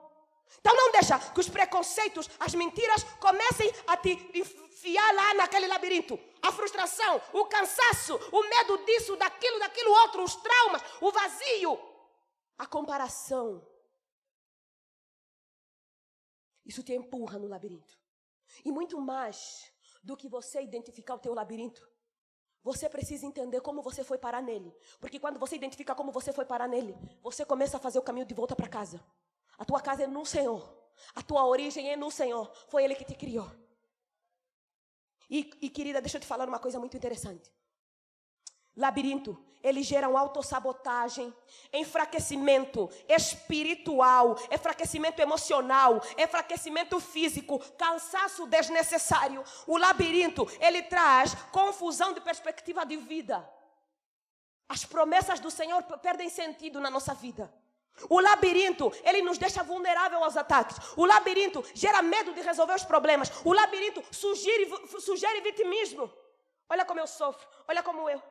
A: Então não deixa que os preconceitos, as mentiras comecem a te enfiar lá naquele labirinto. A frustração, o cansaço, o medo disso, daquilo outro, os traumas, o vazio, a comparação. Isso te empurra no labirinto. E muito mais do que você identificar o teu labirinto, você precisa entender como você foi parar nele. Porque quando você identifica como você foi parar nele, você começa a fazer o caminho de volta para casa. A tua casa é no Senhor. A tua origem é no Senhor. Foi Ele que te criou. E querida, deixa eu te falar uma coisa muito interessante. Labirinto, ele gera uma autossabotagem, enfraquecimento espiritual, enfraquecimento emocional, enfraquecimento físico, cansaço desnecessário. O labirinto, ele traz confusão de perspectiva de vida. As promessas do Senhor perdem sentido na nossa vida. O labirinto, ele nos deixa vulnerável aos ataques. O labirinto gera medo de resolver os problemas. O labirinto sugere vitimismo. Olha como eu sofro, olha como eu.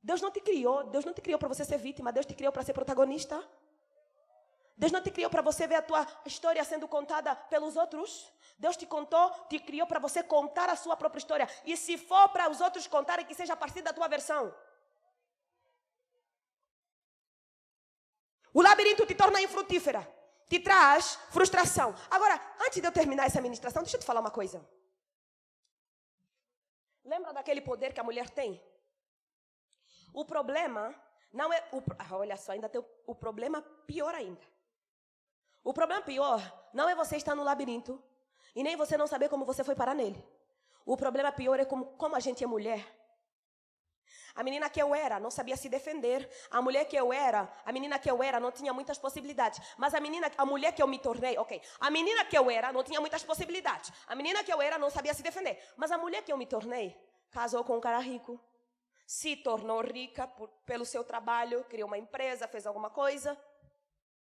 A: Deus não te criou para você ser vítima. Deus te criou para ser protagonista. Deus não te criou para você ver a tua história sendo contada pelos outros. Deus te criou para você contar a sua própria história. E se for para os outros contarem, que seja a partir da tua versão. O labirinto te torna infrutífera, te traz frustração. Agora, antes de eu terminar essa ministração, deixa eu te falar uma coisa. Lembra daquele poder que a mulher tem? O problema não é... olha só, ainda tem o problema pior ainda. O problema pior não é você estar no labirinto e nem você não saber como você foi parar nele. O problema pior é como a gente é mulher. A menina que eu era não sabia se defender. A menina que eu era não tinha muitas possibilidades. Mas a mulher que eu me tornei, a menina que eu era não tinha muitas possibilidades. A menina que eu era não sabia se defender. Mas a mulher que eu me tornei, casou com um cara rico. Se tornou rica pelo seu trabalho, criou uma empresa, fez alguma coisa.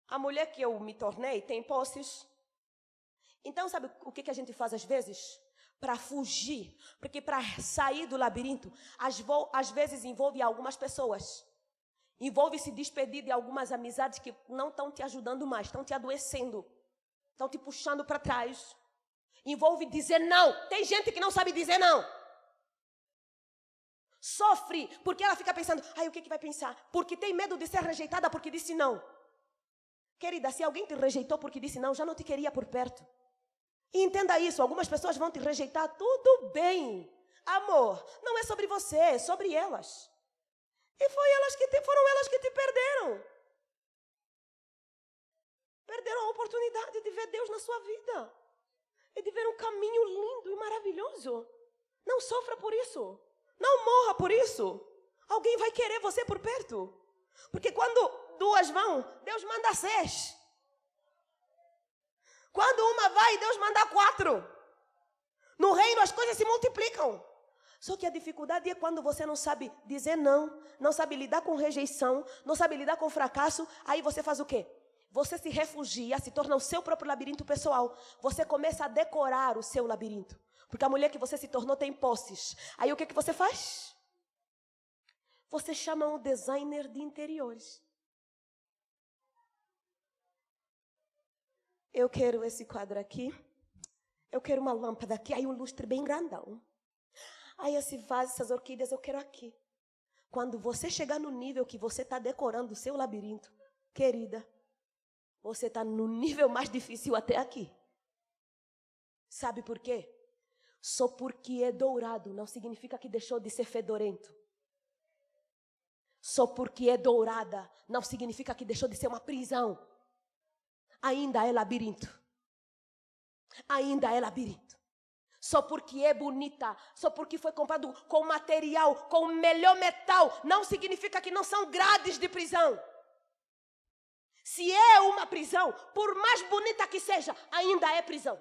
A: A mulher que eu me tornei tem posses. Então sabe o que a gente faz às vezes? Para fugir, porque para sair do labirinto, às vezes envolve algumas pessoas. Envolve se despedir de algumas amizades que não estão te ajudando mais, estão te adoecendo, estão te puxando para trás. Envolve dizer não. Tem gente que não sabe dizer não. Sofre, porque ela fica pensando, o que vai pensar? Porque tem medo de ser rejeitada porque disse não. Querida, se alguém te rejeitou porque disse não, já não te queria por perto. E entenda isso, algumas pessoas vão te rejeitar, tudo bem. Amor, não é sobre você, é sobre elas. E foram elas que te perderam. Perderam a oportunidade de ver Deus na sua vida. E de ver um caminho lindo e maravilhoso. Não sofra por isso. Não morra por isso. Alguém vai querer você por perto. Porque quando duas vão, Deus manda 6. Quando uma vai, Deus manda 4. No reino as coisas se multiplicam. Só que a dificuldade é quando você não sabe dizer não sabe lidar com rejeição, não sabe lidar com fracasso. Aí você faz o quê? Você se refugia, se torna o seu próprio labirinto pessoal. Você começa a decorar o seu labirinto. Porque a mulher que você se tornou tem posses. Aí o que você faz? Você chama um designer de interiores. Eu quero esse quadro aqui. Eu quero uma lâmpada aqui. Aí um lustre bem grandão. Aí esse vaso, essas orquídeas, eu quero aqui. Quando você chegar no nível que você está decorando o seu labirinto, querida, você está no nível mais difícil até aqui. Sabe por quê? Só porque é dourado não significa que deixou de ser fedorento. Só porque é dourada não significa que deixou de ser uma prisão. Ainda é labirinto. Ainda é labirinto. Só porque é bonita, só porque foi comprado com material, com o melhor metal, não significa que não são grades de prisão. Se é uma prisão, por mais bonita que seja, ainda é prisão.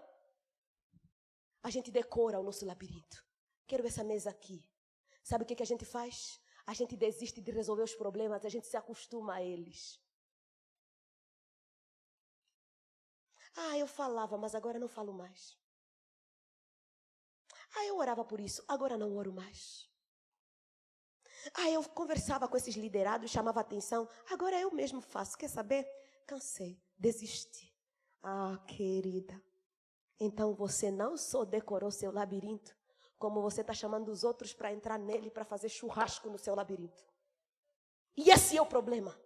A: A gente decora o nosso labirinto. Quero essa mesa aqui. Sabe o que a gente faz? A gente desiste de resolver os problemas, a gente se acostuma a eles. Eu falava, mas agora não falo mais. Eu orava por isso, agora não oro mais. Eu conversava com esses liderados, chamava atenção, agora eu mesmo faço. Quer saber? Cansei, desisti. Querida, então você não só decorou seu labirinto, como você está chamando os outros para entrar nele, para fazer churrasco no seu labirinto. E esse é o problema.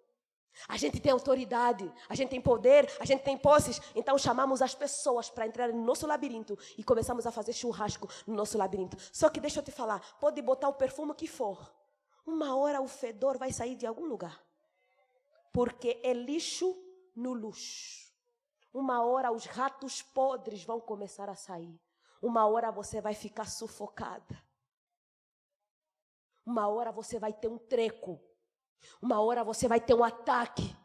A: A gente tem autoridade, a gente tem poder, a gente tem posses. Então chamamos as pessoas para entrar no nosso labirinto e começamos a fazer churrasco no nosso labirinto. Só que deixa eu te falar, pode botar o perfume que for, uma hora o fedor vai sair de algum lugar. Porque é lixo no luxo. Uma hora os ratos podres vão começar a sair. Uma hora você vai ficar sufocada. Uma hora você vai ter um treco. Uma hora você vai ter um ataque.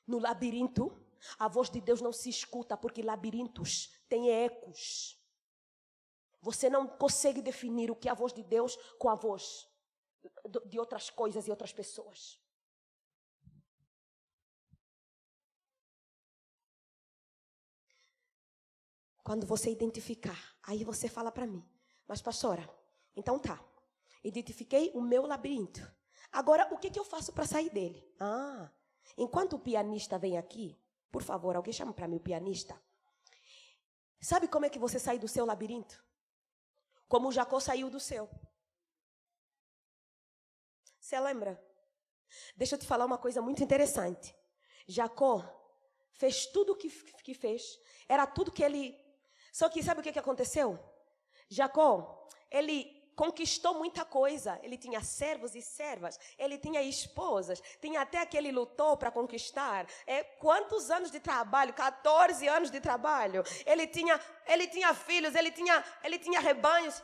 A: No labirinto, a voz de Deus não se escuta, porque labirintos têm ecos. Você não consegue definir o que é a voz de Deus com a voz de outras coisas e outras pessoas. Quando você identificar, aí você fala para mim, mas pastora, então tá, identifiquei o meu labirinto. Agora, o que eu faço para sair dele? Enquanto o pianista vem aqui, por favor, alguém chama para mim o pianista. Sabe como é que você sai do seu labirinto? Como o Jacó saiu do seu. Você lembra? Deixa eu te falar uma coisa muito interessante. Jacó fez tudo o que fez. Era tudo que ele... Só que sabe o que aconteceu? Jacó, ele conquistou muita coisa. Ele tinha servos e servas. Ele tinha esposas. Tinha até que ele lutou para conquistar. Quantos anos de trabalho? 14 anos de trabalho. Ele tinha filhos. Ele tinha rebanhos.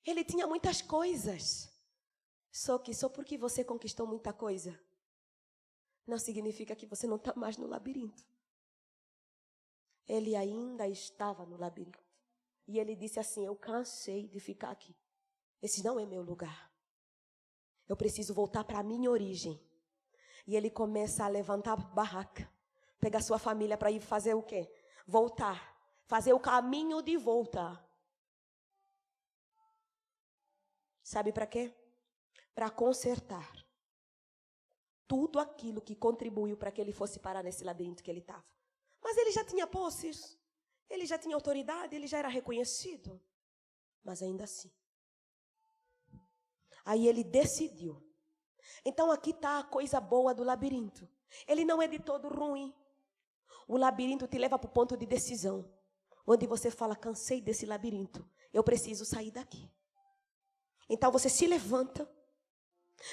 A: Ele tinha muitas coisas. Só que só porque você conquistou muita coisa, não significa que você não está mais no labirinto. Ele ainda estava no labirinto. E ele disse assim, eu cansei de ficar aqui. Esse não é meu lugar. Eu preciso voltar para a minha origem. E ele começa a levantar barraca. Pegar sua família para ir fazer o quê? Voltar. Fazer o caminho de volta. Sabe para quê? Para consertar tudo aquilo que contribuiu para que ele fosse parar nesse labirinto que ele estava. Mas ele já tinha posses, ele já tinha autoridade, ele já era reconhecido. Mas ainda assim. Aí ele decidiu. Então aqui está a coisa boa do labirinto. Ele não é de todo ruim. O labirinto te leva para o ponto de decisão. Onde você fala, cansei desse labirinto. Eu preciso sair daqui. Então você se levanta.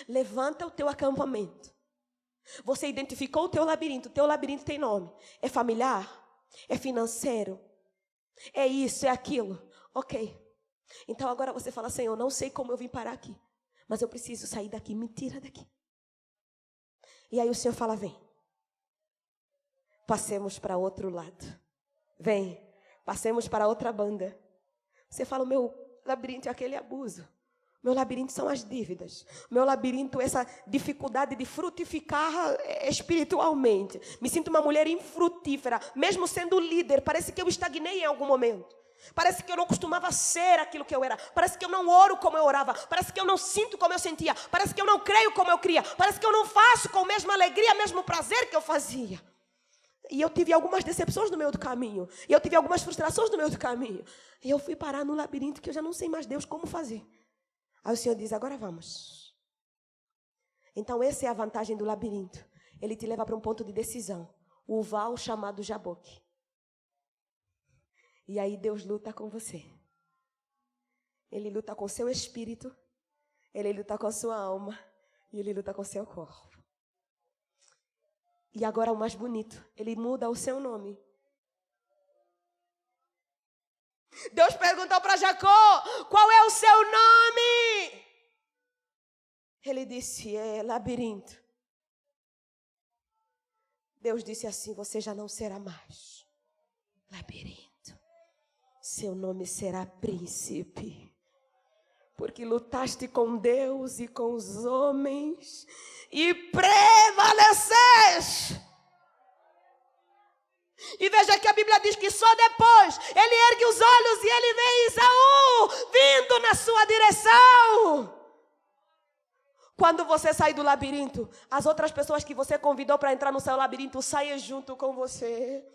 A: Levanta o teu acampamento. Você identificou o teu labirinto tem nome. É familiar? É financeiro? É isso, é aquilo? Ok. Então agora você fala, Senhor, não sei como eu vim parar aqui, mas eu preciso sair daqui, me tira daqui. E aí o Senhor fala, vem. Passemos para outro lado. Vem, passemos para outra banda. Você fala, o meu labirinto é aquele abuso. Meu labirinto são as dívidas. Meu labirinto é essa dificuldade de frutificar espiritualmente. Me sinto uma mulher infrutífera. Mesmo sendo líder, parece que eu estagnei em algum momento. Parece que eu não costumava ser aquilo que eu era. Parece que eu não oro como eu orava. Parece que eu não sinto como eu sentia. Parece que eu não creio como eu cria. Parece que eu não faço com a mesma alegria, mesmo prazer que eu fazia. E eu tive algumas decepções no meio do caminho. E eu tive algumas frustrações no meio do caminho. E eu fui parar num labirinto que eu já não sei mais, Deus, como fazer. Aí o Senhor diz, agora vamos. Então essa é a vantagem do labirinto. Ele te leva para um ponto de decisão. O val chamado Jaboque. E aí Deus luta com você. Ele luta com seu espírito. Ele luta com a sua alma. E ele luta com seu corpo. E agora o mais bonito. Ele muda o seu nome. Deus perguntou para Jacó, qual é o seu nome? Ele disse, é labirinto. Deus disse assim, você já não será mais labirinto. Seu nome será príncipe. Porque lutaste com Deus e com os homens e prevaleceste. E veja que a Bíblia diz que só depois ele ergue os olhos e ele vê Esaú vindo na sua direção. Quando você sai do labirinto, as outras pessoas que você convidou para entrar no seu labirinto saem junto com você.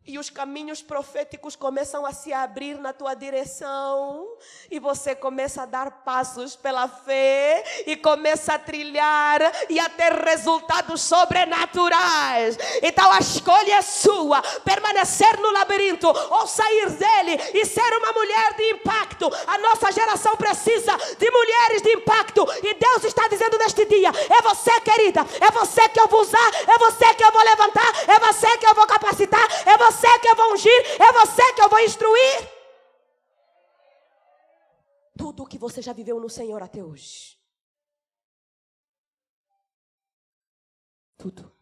A: E os caminhos proféticos começam a se abrir na tua direção. E você começa a dar passos pela fé. E começa a trilhar e a ter resultados sobrenaturais. Então a escolha é sua. Permanecer no labirinto ou sair dele e ser uma mulher de impacto. A nossa geração precisa de mulheres de impacto. E Deus está dizendo neste dia, é você, querida, é você que eu vou usar, é você que eu vou levantar, é você que eu vou capacitar, é você que eu vou ungir, é você que eu vou instruir. Tudo o que você já viveu no Senhor até hoje. Tudo.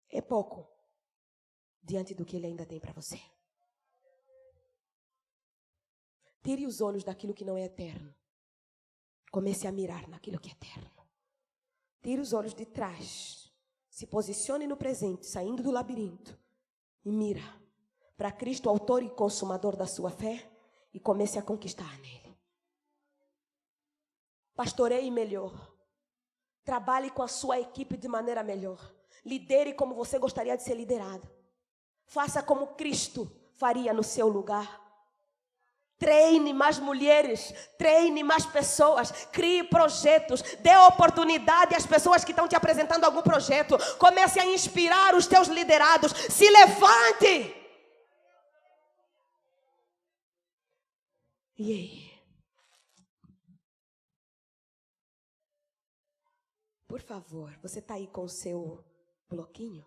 A: É pouco diante do que Ele ainda tem para você. Tire os olhos daquilo que não é eterno. Comece a mirar naquilo que é eterno. Tire os olhos de trás. Se posicione no presente, saindo do labirinto. E mira para Cristo, autor e consumador da sua fé. E comece a conquistar nele. Pastoreie melhor. Trabalhe com a sua equipe de maneira melhor. Lidere como você gostaria de ser liderado. Faça como Cristo faria no seu lugar. Treine mais mulheres, treine mais pessoas, crie projetos, dê oportunidade às pessoas que estão te apresentando algum projeto. Comece a inspirar os teus liderados. Se levante. E aí? Por favor, você está aí com o seu bloquinho?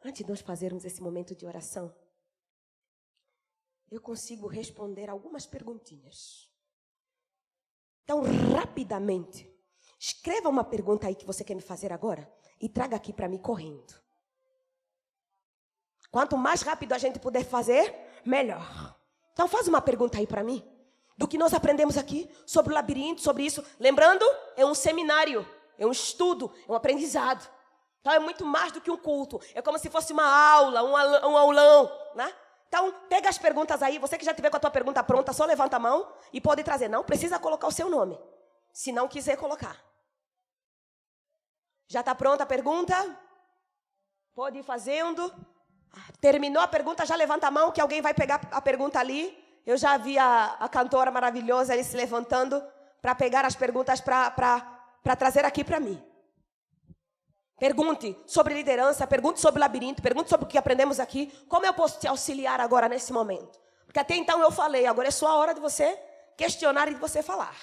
A: Antes de nós fazermos esse momento de oração, eu consigo responder algumas perguntinhas. Então, rapidamente, escreva uma pergunta aí que você quer me fazer agora e traga aqui para mim correndo. Quanto mais rápido a gente puder fazer, melhor. Então, faz uma pergunta aí para mim, do que nós aprendemos aqui, sobre o labirinto, sobre isso. Lembrando, é um seminário, é um estudo, é um aprendizado. Então, é muito mais do que um culto. É como se fosse uma aula, um aulão, né? Então, pega as perguntas aí. Você que já tiver com a tua pergunta pronta, só levanta a mão e pode trazer. Não precisa colocar o seu nome, se não quiser colocar. Já está pronta a pergunta? Pode ir fazendo. Terminou a pergunta, já levanta a mão que alguém vai pegar a pergunta ali. Eu já vi a cantora maravilhosa ali se levantando para pegar as perguntas para trazer aqui para mim. Pergunte sobre liderança, pergunte sobre labirinto, pergunte sobre o que aprendemos aqui. Como eu posso te auxiliar agora nesse momento? Porque até então eu falei, agora é só a hora de você questionar e de você falar.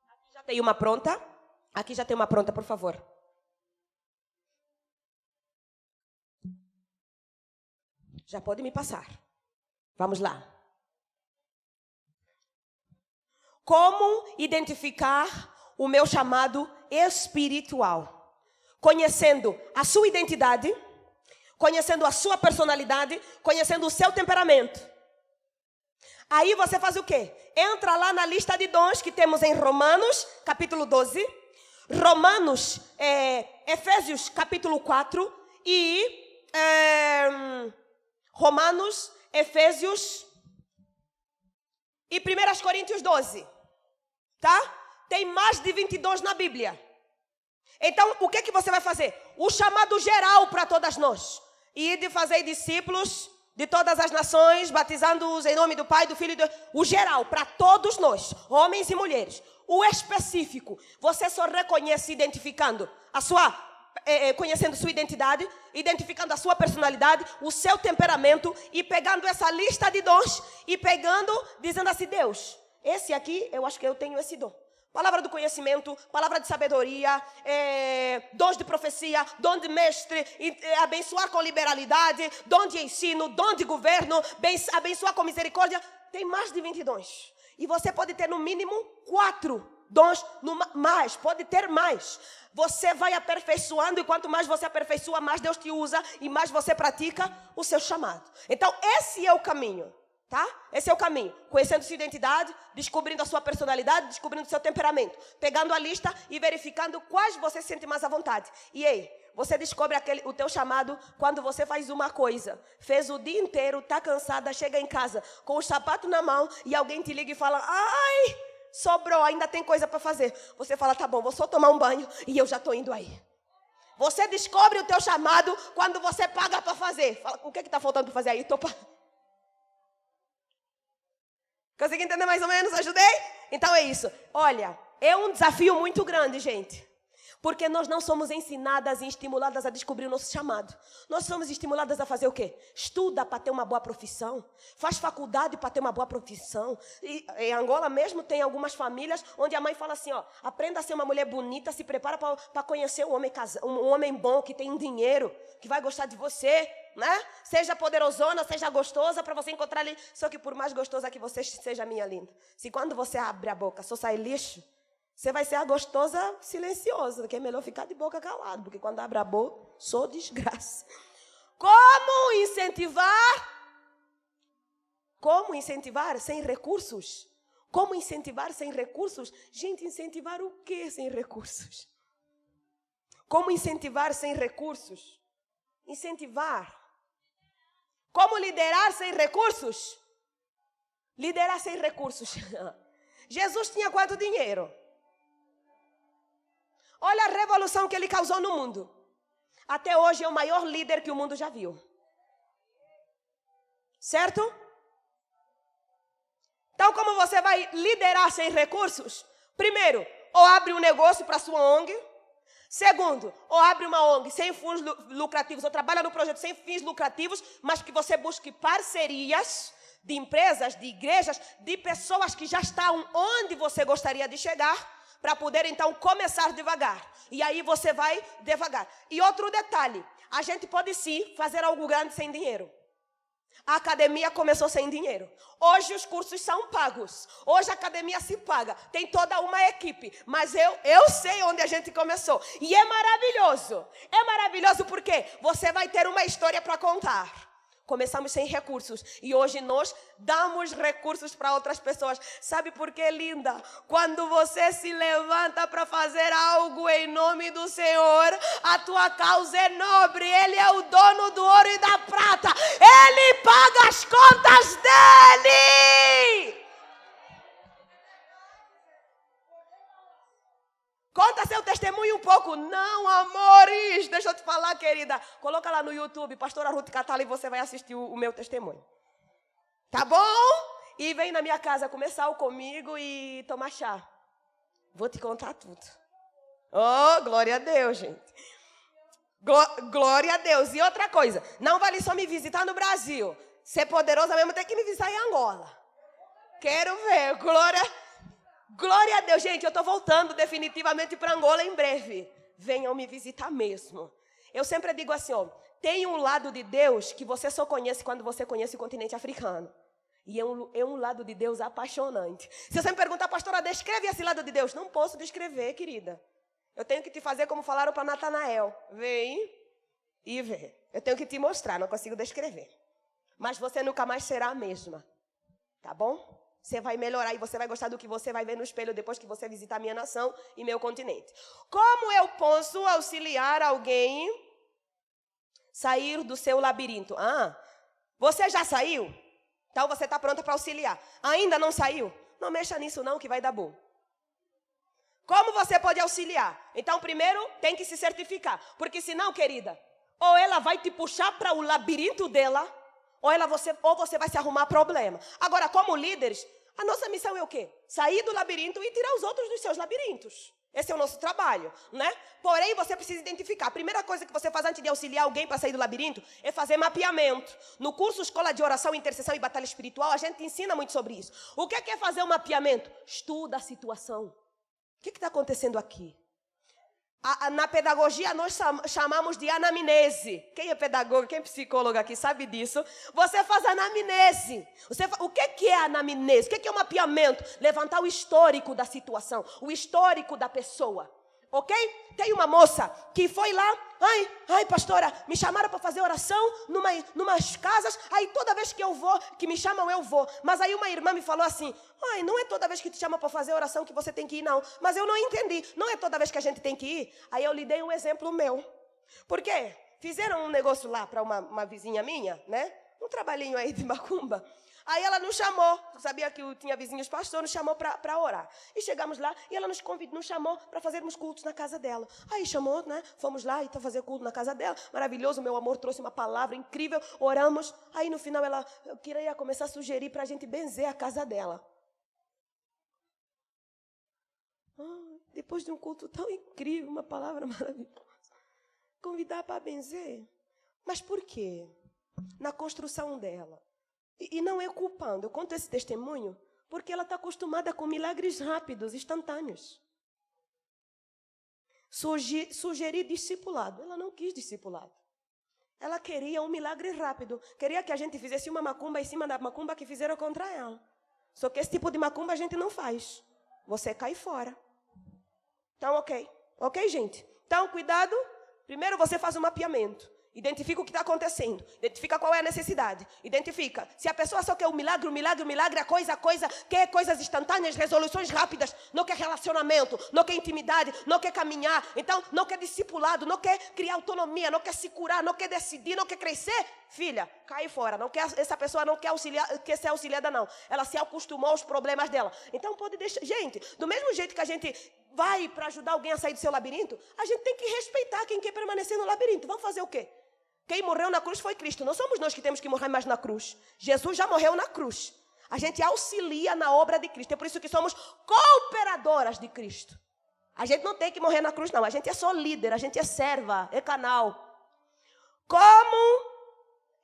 A: Aqui já tem uma pronta. Aqui já tem uma pronta, por favor. Já pode me passar. Vamos lá. Como identificar o meu chamado espiritual? Conhecendo a sua identidade, conhecendo a sua personalidade, conhecendo o seu temperamento. Aí você faz o quê? Entra lá na lista de dons que temos em Romanos, capítulo 12. Efésios, capítulo 4. E Romanos, Efésios e 1 Coríntios 12. Tá? Tem mais de 20 dons na Bíblia. Então, o que você vai fazer? O chamado geral para todas nós. E de fazer discípulos de todas as nações, batizando-os em nome do Pai, do Filho e do... O geral, para todos nós, homens e mulheres. O específico, você só reconhece identificando a sua... conhecendo sua identidade, identificando a sua personalidade, o seu temperamento e pegando essa lista de dons e pegando, dizendo assim, Deus, esse aqui, eu acho que eu tenho esse dom. Palavra do conhecimento, palavra de sabedoria, dons de profecia, dom de mestre, abençoar com liberalidade, dom de ensino, dom de governo, abençoar com misericórdia. Tem mais de 20 dons. E você pode ter no mínimo 4 dons, mais, pode ter mais. Você vai aperfeiçoando e quanto mais você aperfeiçoa, mais Deus te usa e mais você pratica o seu chamado. Então, esse é o caminho. Tá? Esse é o caminho. Conhecendo sua identidade, descobrindo a sua personalidade, descobrindo o seu temperamento. Pegando a lista e verificando quais você sente mais à vontade. E aí, você descobre o teu chamado quando você faz uma coisa. Fez o dia inteiro, tá cansada, chega em casa com o sapato na mão e alguém te liga e fala, ai, sobrou, ainda tem coisa para fazer. Você fala, tá bom, vou só tomar um banho e eu já tô indo aí. Você descobre o teu chamado quando você paga para fazer. Fala, o que tá faltando para fazer aí? Tô pagando. Consegui entender mais ou menos? Ajudei? Então é isso. Olha, é um desafio muito grande, gente. Porque nós não somos ensinadas e estimuladas a descobrir o nosso chamado. Nós somos estimuladas a fazer o quê? Estuda para ter uma boa profissão. Faz faculdade para ter uma boa profissão. E em Angola mesmo tem algumas famílias onde a mãe fala assim, ó, aprenda a ser uma mulher bonita, se prepara para conhecer um homem bom, que tem dinheiro, que vai gostar de você. Né? Seja poderosona, seja gostosa, para você encontrar ali. Só que por mais gostosa que você seja, minha linda, se quando você abre a boca só sai lixo, você vai ser a gostosa silenciosa, que é melhor ficar de boca calado, porque quando abre a boca, sou desgraça. Como incentivar? Como incentivar sem recursos? Como incentivar sem recursos? Gente, incentivar o que sem recursos? Como incentivar sem recursos? Incentivar. Como liderar sem recursos? Liderar sem recursos. Jesus tinha quanto dinheiro? Olha a revolução que ele causou no mundo. Até hoje é o maior líder que o mundo já viu. Certo? Então, como você vai liderar sem recursos? Primeiro, ou abre um negócio para sua ONG. Segundo, ou abre uma ONG sem fins lucrativos, ou trabalha no projeto sem fins lucrativos, mas que você busque parcerias de empresas, de igrejas, de pessoas que já estão onde você gostaria de chegar, para poder então começar devagar. E aí você vai devagar. E outro detalhe, a gente pode sim fazer algo grande sem dinheiro. A academia começou sem dinheiro. Hoje os cursos são pagos. Hoje a academia se paga. Tem toda uma equipe. Mas eu sei onde a gente começou. E é maravilhoso. É maravilhoso porque você vai ter uma história para contar. Começamos sem recursos e hoje nós damos recursos para outras pessoas. Sabe por quê, linda? Quando você se levanta para fazer algo em nome do Senhor, a tua causa é nobre. Ele é o dono do ouro e da prata. Ele paga as contas dele. Conta seu testemunho um pouco. Não, amores. Deixa eu te falar, querida. Coloca lá no YouTube, Pastora Ruth Catala, e você vai assistir o meu testemunho. Tá bom? E vem na minha casa comer sal comigo e tomar chá. Vou te contar tudo. Oh, glória a Deus, gente. Glória a Deus. E outra coisa, não vale só me visitar no Brasil. Ser poderosa mesmo tem que me visitar em Angola. Quero ver. Glória a Deus, gente, eu estou voltando definitivamente para Angola em breve. Venham me visitar mesmo. Eu sempre digo assim, ó, tem um lado de Deus que você só conhece quando você conhece o continente africano. E é um lado de Deus apaixonante. Se você me perguntar, pastora, descreve esse lado de Deus. Não posso descrever, querida. Eu tenho que te fazer como falaram para Natanael. Vem e vê. Eu tenho que te mostrar, não consigo descrever. Mas você nunca mais será a mesma. Tá bom? Você vai melhorar e você vai gostar do que você vai ver no espelho depois que você visitar minha nação e meu continente. Como eu posso auxiliar alguém sair do seu labirinto? Você já saiu? Então você está pronta para auxiliar. Ainda não saiu? Não mexa nisso não que vai dar bom. Como você pode auxiliar? Então primeiro tem que se certificar. Porque senão, querida, ou ela vai te puxar para o labirinto dela, ou você vai se arrumar problema. Agora, como líderes, a nossa missão é o quê? Sair do labirinto e tirar os outros dos seus labirintos. Esse é o nosso trabalho, né? Porém, você precisa identificar. A primeira coisa que você faz antes de auxiliar alguém para sair do labirinto é fazer mapeamento. No curso Escola de Oração, Intercessão e Batalha Espiritual, a gente ensina muito sobre isso. O que é fazer um mapeamento? Estuda a situação. O que está acontecendo aqui? Na pedagogia, nós chamamos de anamnese. Quem é pedagogo, quem é psicólogo aqui sabe disso. Você faz anamnese. O que é anamnese? O que é o mapeamento? Levantar o histórico da situação, o histórico da pessoa. Ok? Tem uma moça que foi lá, ai, pastora, me chamaram para fazer oração numas casas, aí toda vez que me chamam, eu vou. Mas aí uma irmã me falou assim, não é toda vez que te chamam para fazer oração que você tem que ir, não. Mas eu não entendi, não é toda vez que a gente tem que ir. Aí eu lhe dei um exemplo meu. Por quê? Fizeram um negócio lá para uma vizinha minha, né? Um trabalhinho aí de macumba. Aí ela nos chamou, sabia que eu tinha vizinhos pastores, nos chamou para orar. E chegamos lá e ela nos chamou para fazermos cultos na casa dela. Aí chamou, né? Fomos lá e fazer culto na casa dela. Maravilhoso, meu amor trouxe uma palavra incrível, oramos. Aí no final ela queria começar a sugerir para a gente benzer a casa dela. Depois de um culto tão incrível, uma palavra maravilhosa, convidar para benzer. Mas por quê? Na construção dela. E não é culpando, eu conto esse testemunho porque ela está acostumada com milagres rápidos, instantâneos. Sugerir discipulado, ela não quis discipulado. Ela queria um milagre rápido, queria que a gente fizesse uma macumba em cima da macumba que fizeram contra ela. Só que esse tipo de macumba a gente não faz, você cai fora. Então, ok, gente? Então, cuidado, primeiro você faz um mapeamento. Identifica o que está acontecendo. Identifica qual é a necessidade. Identifica. Se a pessoa só quer o milagre, a coisa, quer coisas instantâneas, resoluções rápidas, não quer relacionamento, não quer intimidade, não quer caminhar, então não quer discipulado, não quer criar autonomia, não quer se curar, não quer decidir, não quer crescer, filha, cai fora. Essa pessoa não quer ser auxiliada, não. Ela se acostumou aos problemas dela. Então pode deixar. Gente, do mesmo jeito que a gente vai para ajudar alguém a sair do seu labirinto, a gente tem que respeitar quem quer permanecer no labirinto. Vamos fazer o quê? Quem morreu na cruz foi Cristo. Não somos nós que temos que morrer mais na cruz. Jesus já morreu na cruz. A gente auxilia na obra de Cristo. É por isso que somos cooperadoras de Cristo. A gente não tem que morrer na cruz, não. A gente é só líder, a gente é serva, é canal. Como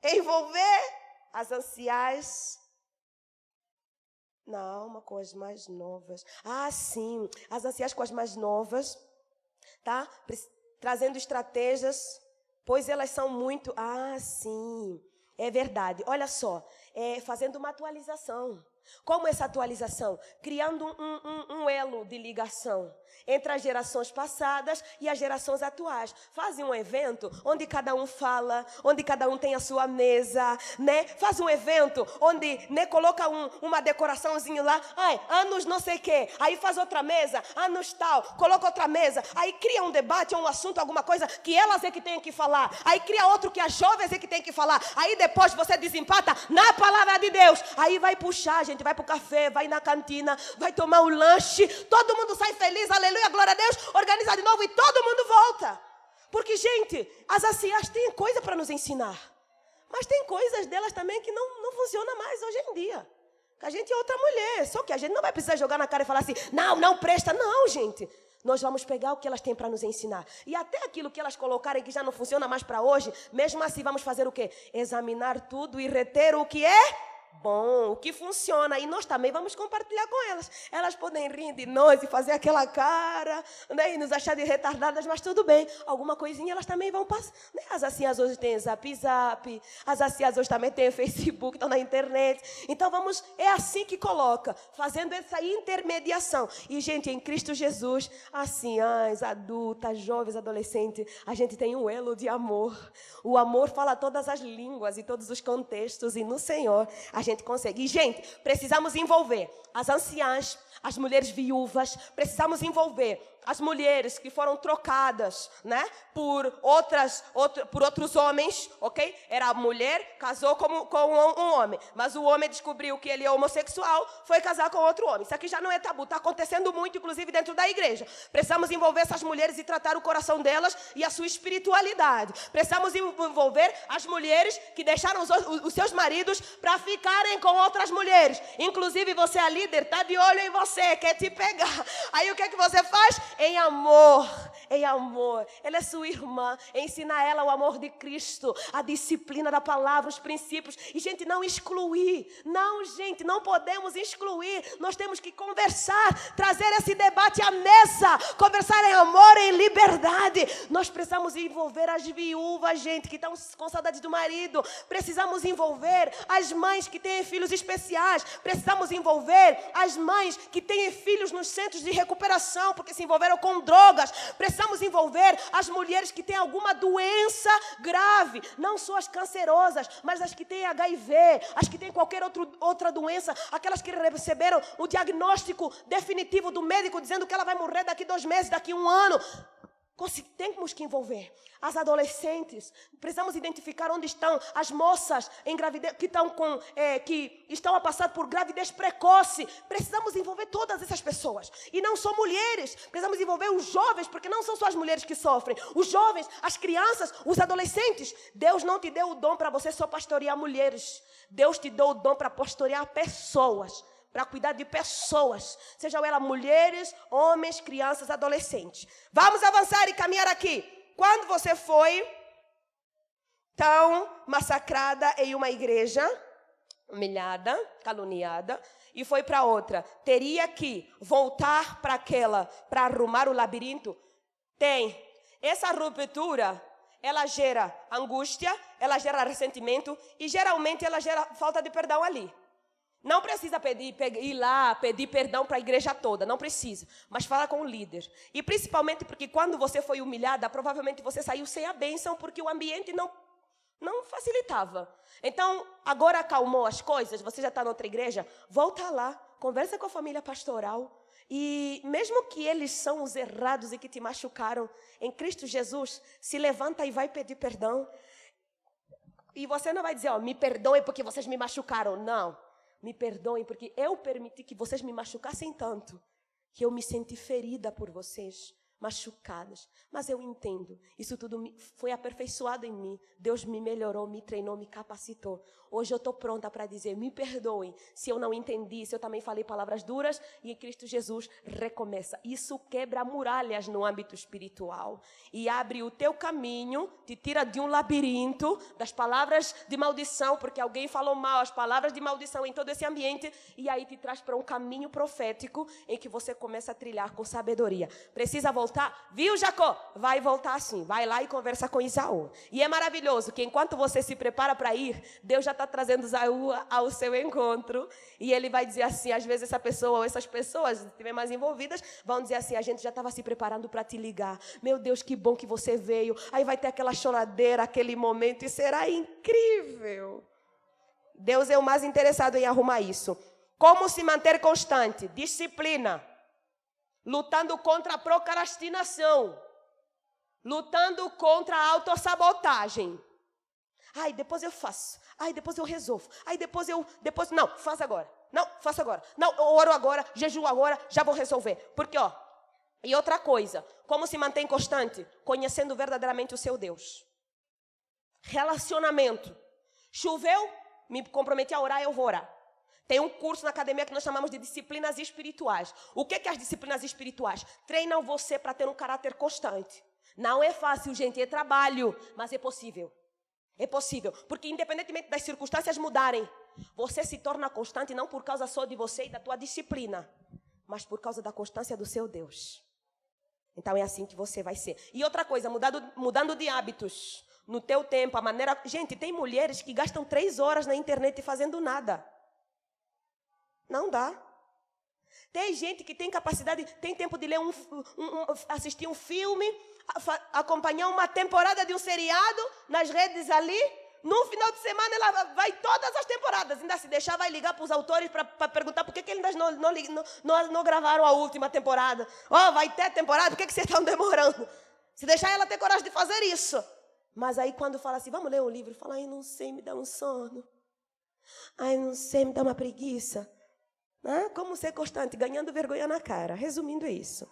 A: envolver as anciãs na alma com as mais novas? Sim, as anciãs com as mais novas, tá? Trazendo estratégias, pois elas são muito... sim, é verdade. Olha só, fazendo uma atualização. Como essa atualização? Criando um elo de ligação entre as gerações passadas e as gerações atuais. Fazem um evento onde cada um fala, onde cada um tem a sua mesa, né? Faz um evento onde, né, coloca uma decoraçãozinha lá, anos não sei o quê, aí faz outra mesa, anos tal, coloca outra mesa, aí cria um debate, um assunto, alguma coisa que elas é que têm que falar, aí cria outro que as jovens é que têm que falar, aí depois você desempata na palavra de Deus, aí vai puxar, gente, vai pro café, vai na cantina, vai tomar um lanche, todo mundo sai feliz, aleluia, glória a Deus, organiza de novo e todo mundo volta. Porque, gente, as anciãs têm coisa para nos ensinar, mas tem coisas delas também que não funcionam mais hoje em dia. A gente é outra mulher, só que a gente não vai precisar jogar na cara e falar assim, não presta, não, gente. Nós vamos pegar o que elas têm para nos ensinar. E até aquilo que elas colocarem que já não funciona mais para hoje, mesmo assim vamos fazer o quê? Examinar tudo e reter o que é bom, o que funciona, e nós também vamos compartilhar com elas. Elas podem rir de nós e fazer aquela cara, né, e nos achar de retardadas, mas tudo bem, alguma coisinha elas também vão passar, né? As anciãs hoje têm Zap, as anciãs hoje também têm Facebook, estão na internet, então é assim que coloca, fazendo essa intermediação. E gente, em Cristo Jesus, anciãs, adultas, jovens, adolescentes, a gente tem um elo de amor. O amor fala todas as línguas e todos os contextos, e no Senhor a gente gente consegue. E, gente, precisamos envolver as anciãs, as mulheres viúvas, precisamos envolver as mulheres que foram trocadas, né, por outros homens, ok? Era a mulher, casou com um homem, mas o homem descobriu que ele é homossexual, foi casar com outro homem. Isso aqui já não é tabu, está acontecendo muito, inclusive dentro da igreja. Precisamos envolver essas mulheres e tratar o coração delas e a sua espiritualidade. Precisamos envolver as mulheres que deixaram os seus maridos para ficarem com outras mulheres. Inclusive, você é líder, está de olho em você, quer te pegar. Aí o que é que você faz? Em amor, ela é sua irmã, ensina ela o amor de Cristo, a disciplina da palavra, os princípios, e gente, não excluir, não podemos excluir, nós temos que conversar, trazer esse debate à mesa, conversar em amor, em liberdade. Nós precisamos envolver as viúvas, gente, que estão com saudade do marido, precisamos envolver as mães que têm filhos especiais, precisamos envolver as mães que têm filhos nos centros de recuperação, porque se envolveram com drogas. Precisamos envolver as mulheres que têm alguma doença grave, não só as cancerosas, mas as que têm HIV, as que têm qualquer outra doença, aquelas que receberam o diagnóstico definitivo do médico dizendo que ela vai morrer daqui 2 meses, daqui 1 ano. Temos que envolver as adolescentes. Precisamos identificar onde estão as moças em gravidez, que estão a passar por gravidez precoce. Precisamos envolver todas essas pessoas. E não só mulheres. Precisamos envolver os jovens, porque não são só as mulheres que sofrem. Os jovens, as crianças, os adolescentes. Deus não te deu o dom para você só pastorear mulheres. Deus te deu o dom para pastorear pessoas, para cuidar de pessoas, sejam elas mulheres, homens, crianças, adolescentes. Vamos avançar e caminhar aqui. Quando você foi tão massacrada em uma igreja, humilhada, caluniada, e foi para outra, teria que voltar para aquela, para arrumar o labirinto? Tem. Essa ruptura, ela gera angústia, ela gera ressentimento e geralmente ela gera falta de perdão ali. Não precisa ir lá pedir perdão para a igreja toda, não precisa. Mas fala com o líder. E principalmente porque quando você foi humilhada, provavelmente você saiu sem a bênção, porque o ambiente não facilitava. Então, agora acalmou as coisas, você já está em outra igreja, volta lá, conversa com a família pastoral. E mesmo que eles são os errados e que te machucaram, em Cristo Jesus, se levanta e vai pedir perdão. E você não vai dizer, me perdoem porque vocês me machucaram. Não. Me perdoem porque eu permiti que vocês me machucassem tanto que eu me senti ferida por vocês, machucadas. Mas eu entendo, isso tudo foi aperfeiçoado em mim. Deus me melhorou, me treinou, me capacitou. Hoje eu estou pronta para dizer, me perdoem se eu não entendi, se eu também falei palavras duras, e em Cristo Jesus recomeça. Isso quebra muralhas no âmbito espiritual e abre o teu caminho, te tira de um labirinto das palavras de maldição, porque alguém falou mal, as palavras de maldição em todo esse ambiente, e aí te traz para um caminho profético em que você começa a trilhar com sabedoria. Precisa voltar? Viu, Jacó? Vai voltar sim, vai lá e conversa com Isaú. E é maravilhoso que enquanto você se prepara para ir, Deus já está trazendo Isaú ao seu encontro, e ele vai dizer assim, às vezes essa pessoa ou essas pessoas, se estiver mais envolvidas, vão dizer assim, a gente já estava se preparando para te ligar, meu Deus, que bom que você veio, aí vai ter aquela choradeira, aquele momento, e será incrível. Deus é o mais interessado em arrumar isso. Como se manter constante? Disciplina, lutando contra a procrastinação, lutando contra a autossabotagem. Ai, depois eu faço. Ai, depois eu resolvo. Ai, não, faça agora. Não, faça agora. Não, eu oro agora, jejuo agora, já vou resolver. Porque, e outra coisa, como se mantém constante? Conhecendo verdadeiramente o seu Deus. Relacionamento. Choveu, me comprometi a orar, eu vou orar. Tem um curso na academia que nós chamamos de disciplinas espirituais. O que é as disciplinas espirituais? Treinam você para ter um caráter constante. Não é fácil, gente, é trabalho, mas é possível. É possível, porque independentemente das circunstâncias mudarem, você se torna constante não por causa só de você e da tua disciplina, mas por causa da constância do seu Deus. Então é assim que você vai ser. E outra coisa, mudando de hábitos, no teu tempo, a maneira... Gente, tem mulheres que gastam 3 horas na internet fazendo nada. Não dá. Tem gente que tem capacidade, tem tempo de ler assistir um filme, acompanhar uma temporada de um seriado nas redes ali, no final de semana ela vai todas as temporadas. Ainda se deixar, vai ligar para os autores para perguntar por que eles não gravaram a última temporada. Vai ter temporada, por que vocês estão demorando? Se deixar, ela ter coragem de fazer isso. Mas aí quando fala assim, vamos ler um livro, fala, ai, não sei, me dá um sono. Ai, não sei, me dá uma preguiça. Como ser constante, ganhando vergonha na cara. Resumindo isso.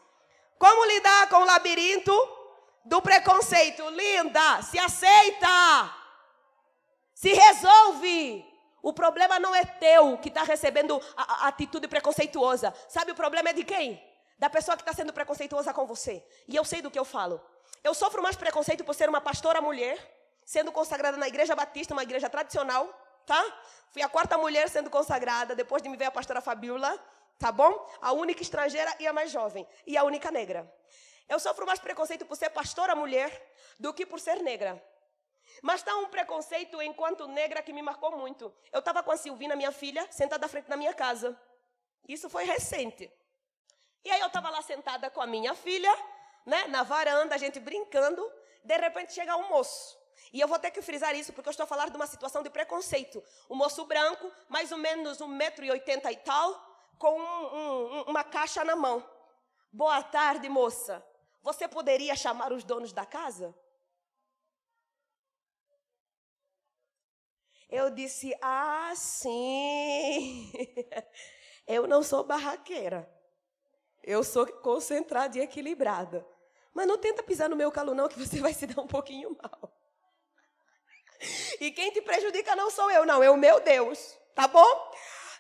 A: Como lidar com o labirinto do preconceito? Linda, se aceita. Se resolve. O problema não é teu, que está recebendo a atitude preconceituosa. Sabe, o problema é de quem? Da pessoa que está sendo preconceituosa com você. E eu sei do que eu falo. Eu sofro mais preconceito por ser uma pastora mulher, sendo consagrada na igreja batista, uma igreja tradicional, tá? Fui a 4ª mulher sendo consagrada, depois de me ver a pastora Fabiola, tá bom? A única estrangeira e a mais jovem. E a única negra. Eu sofro mais preconceito por ser pastora mulher do que por ser negra. Mas está um preconceito enquanto negra que me marcou muito. Eu estava com a Silvina, minha filha, sentada à frente da minha casa. Isso foi recente. E aí eu estava lá sentada com a minha filha, né, na varanda, a gente brincando. De repente chega um moço. E eu vou ter que frisar isso, porque eu estou a falar de uma situação de preconceito. Um moço branco, mais ou menos 1,80 m e tal, com uma caixa na mão. Boa tarde, moça. Você poderia chamar os donos da casa? Eu disse, sim. Eu não sou barraqueira. Eu sou concentrada e equilibrada. Mas não tenta pisar no meu calo, não, que você vai se dar um pouquinho mal. E quem te prejudica não sou eu, não. É o meu Deus. Tá bom?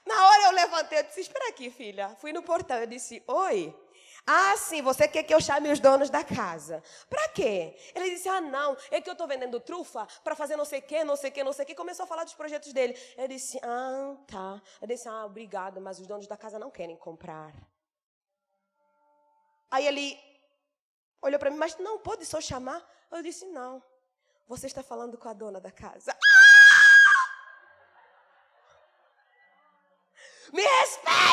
A: Na hora eu levantei, eu disse, espera aqui, filha. Fui no portão, eu disse, oi. Sim, você quer que eu chame os donos da casa. Pra quê? Ele disse, não, é que eu estou vendendo trufa para fazer não sei o quê, não sei o quê, não sei o quê. Começou a falar dos projetos dele. Eu disse, tá. Eu disse, obrigado, mas os donos da casa não querem comprar. Aí ele olhou para mim, mas não, pode só chamar? Eu disse, não. Você está falando com a dona da casa. Me respeita!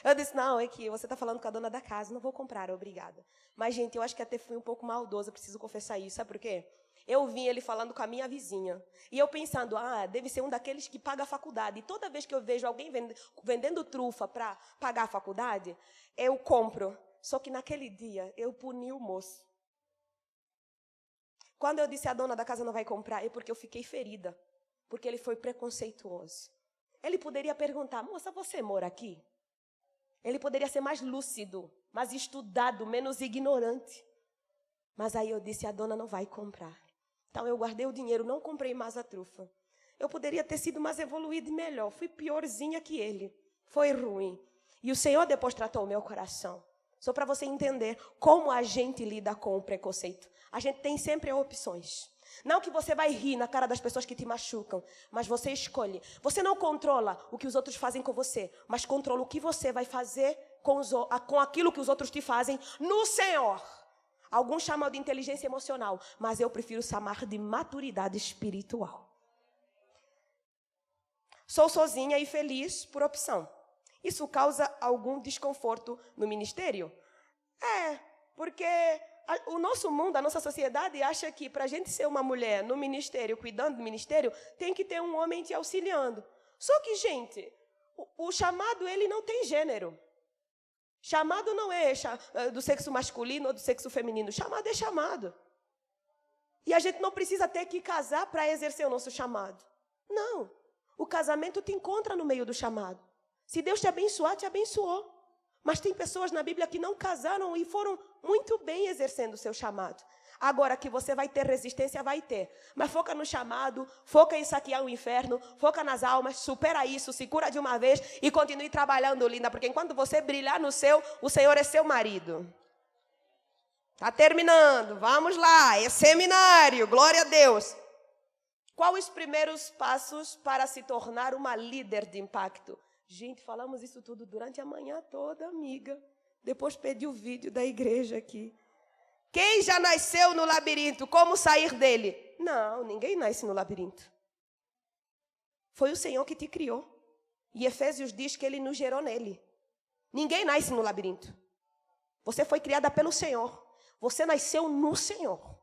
A: Eu disse, não, é que você está falando com a dona da casa, não vou comprar, obrigada. Mas, gente, eu acho que até fui um pouco maldosa, preciso confessar isso, sabe por quê? Eu vi ele falando com a minha vizinha. E eu pensando, deve ser um daqueles que paga a faculdade. E toda vez que eu vejo alguém vendendo trufa para pagar a faculdade, eu compro. Só que naquele dia, eu puni o moço. Quando eu disse a dona da casa não vai comprar, é porque eu fiquei ferida. Porque ele foi preconceituoso. Ele poderia perguntar, moça, você mora aqui? Ele poderia ser mais lúcido, mais estudado, menos ignorante. Mas aí eu disse, a dona não vai comprar. Então eu guardei o dinheiro, não comprei mais a trufa. Eu poderia ter sido mais evoluída e melhor. Fui piorzinha que ele. Foi ruim. E o Senhor depois tratou o meu coração. Só para você entender como a gente lida com o preconceito. A gente tem sempre opções. Não que você vai rir na cara das pessoas que te machucam, mas você escolhe. Você não controla o que os outros fazem com você, mas controla o que você vai fazer com aquilo que os outros te fazem no Senhor. Alguns chamam de inteligência emocional, mas eu prefiro chamar de maturidade espiritual. Sou sozinha e feliz por opção. Isso causa algum desconforto no ministério? Porque o nosso mundo, a nossa sociedade acha que para a gente ser uma mulher no ministério, cuidando do ministério, tem que ter um homem te auxiliando. Só que, gente, o chamado, ele não tem gênero. Chamado não é do sexo masculino ou do sexo feminino. Chamado é chamado. E a gente não precisa ter que casar para exercer o nosso chamado. Não. O casamento te encontra no meio do chamado. Se Deus te abençoar, te abençoou. Mas tem pessoas na Bíblia que não casaram e foram muito bem exercendo o seu chamado. Agora que você vai ter resistência, vai ter. Mas foca no chamado, foca em saquear o inferno, foca nas almas, supera isso, se cura de uma vez e continue trabalhando, linda. Porque enquanto você brilhar no seu, o Senhor é seu marido. Está terminando, vamos lá, é seminário, glória a Deus. Quais os primeiros passos para se tornar uma líder de impacto? Gente, falamos isso tudo durante a manhã toda, amiga. Depois pedi o vídeo da igreja aqui. Quem já nasceu no labirinto? Como sair dele? Não, ninguém nasce no labirinto. Foi o Senhor que te criou. E Efésios diz que Ele nos gerou nele. Ninguém nasce no labirinto. Você foi criada pelo Senhor. Você nasceu no Senhor.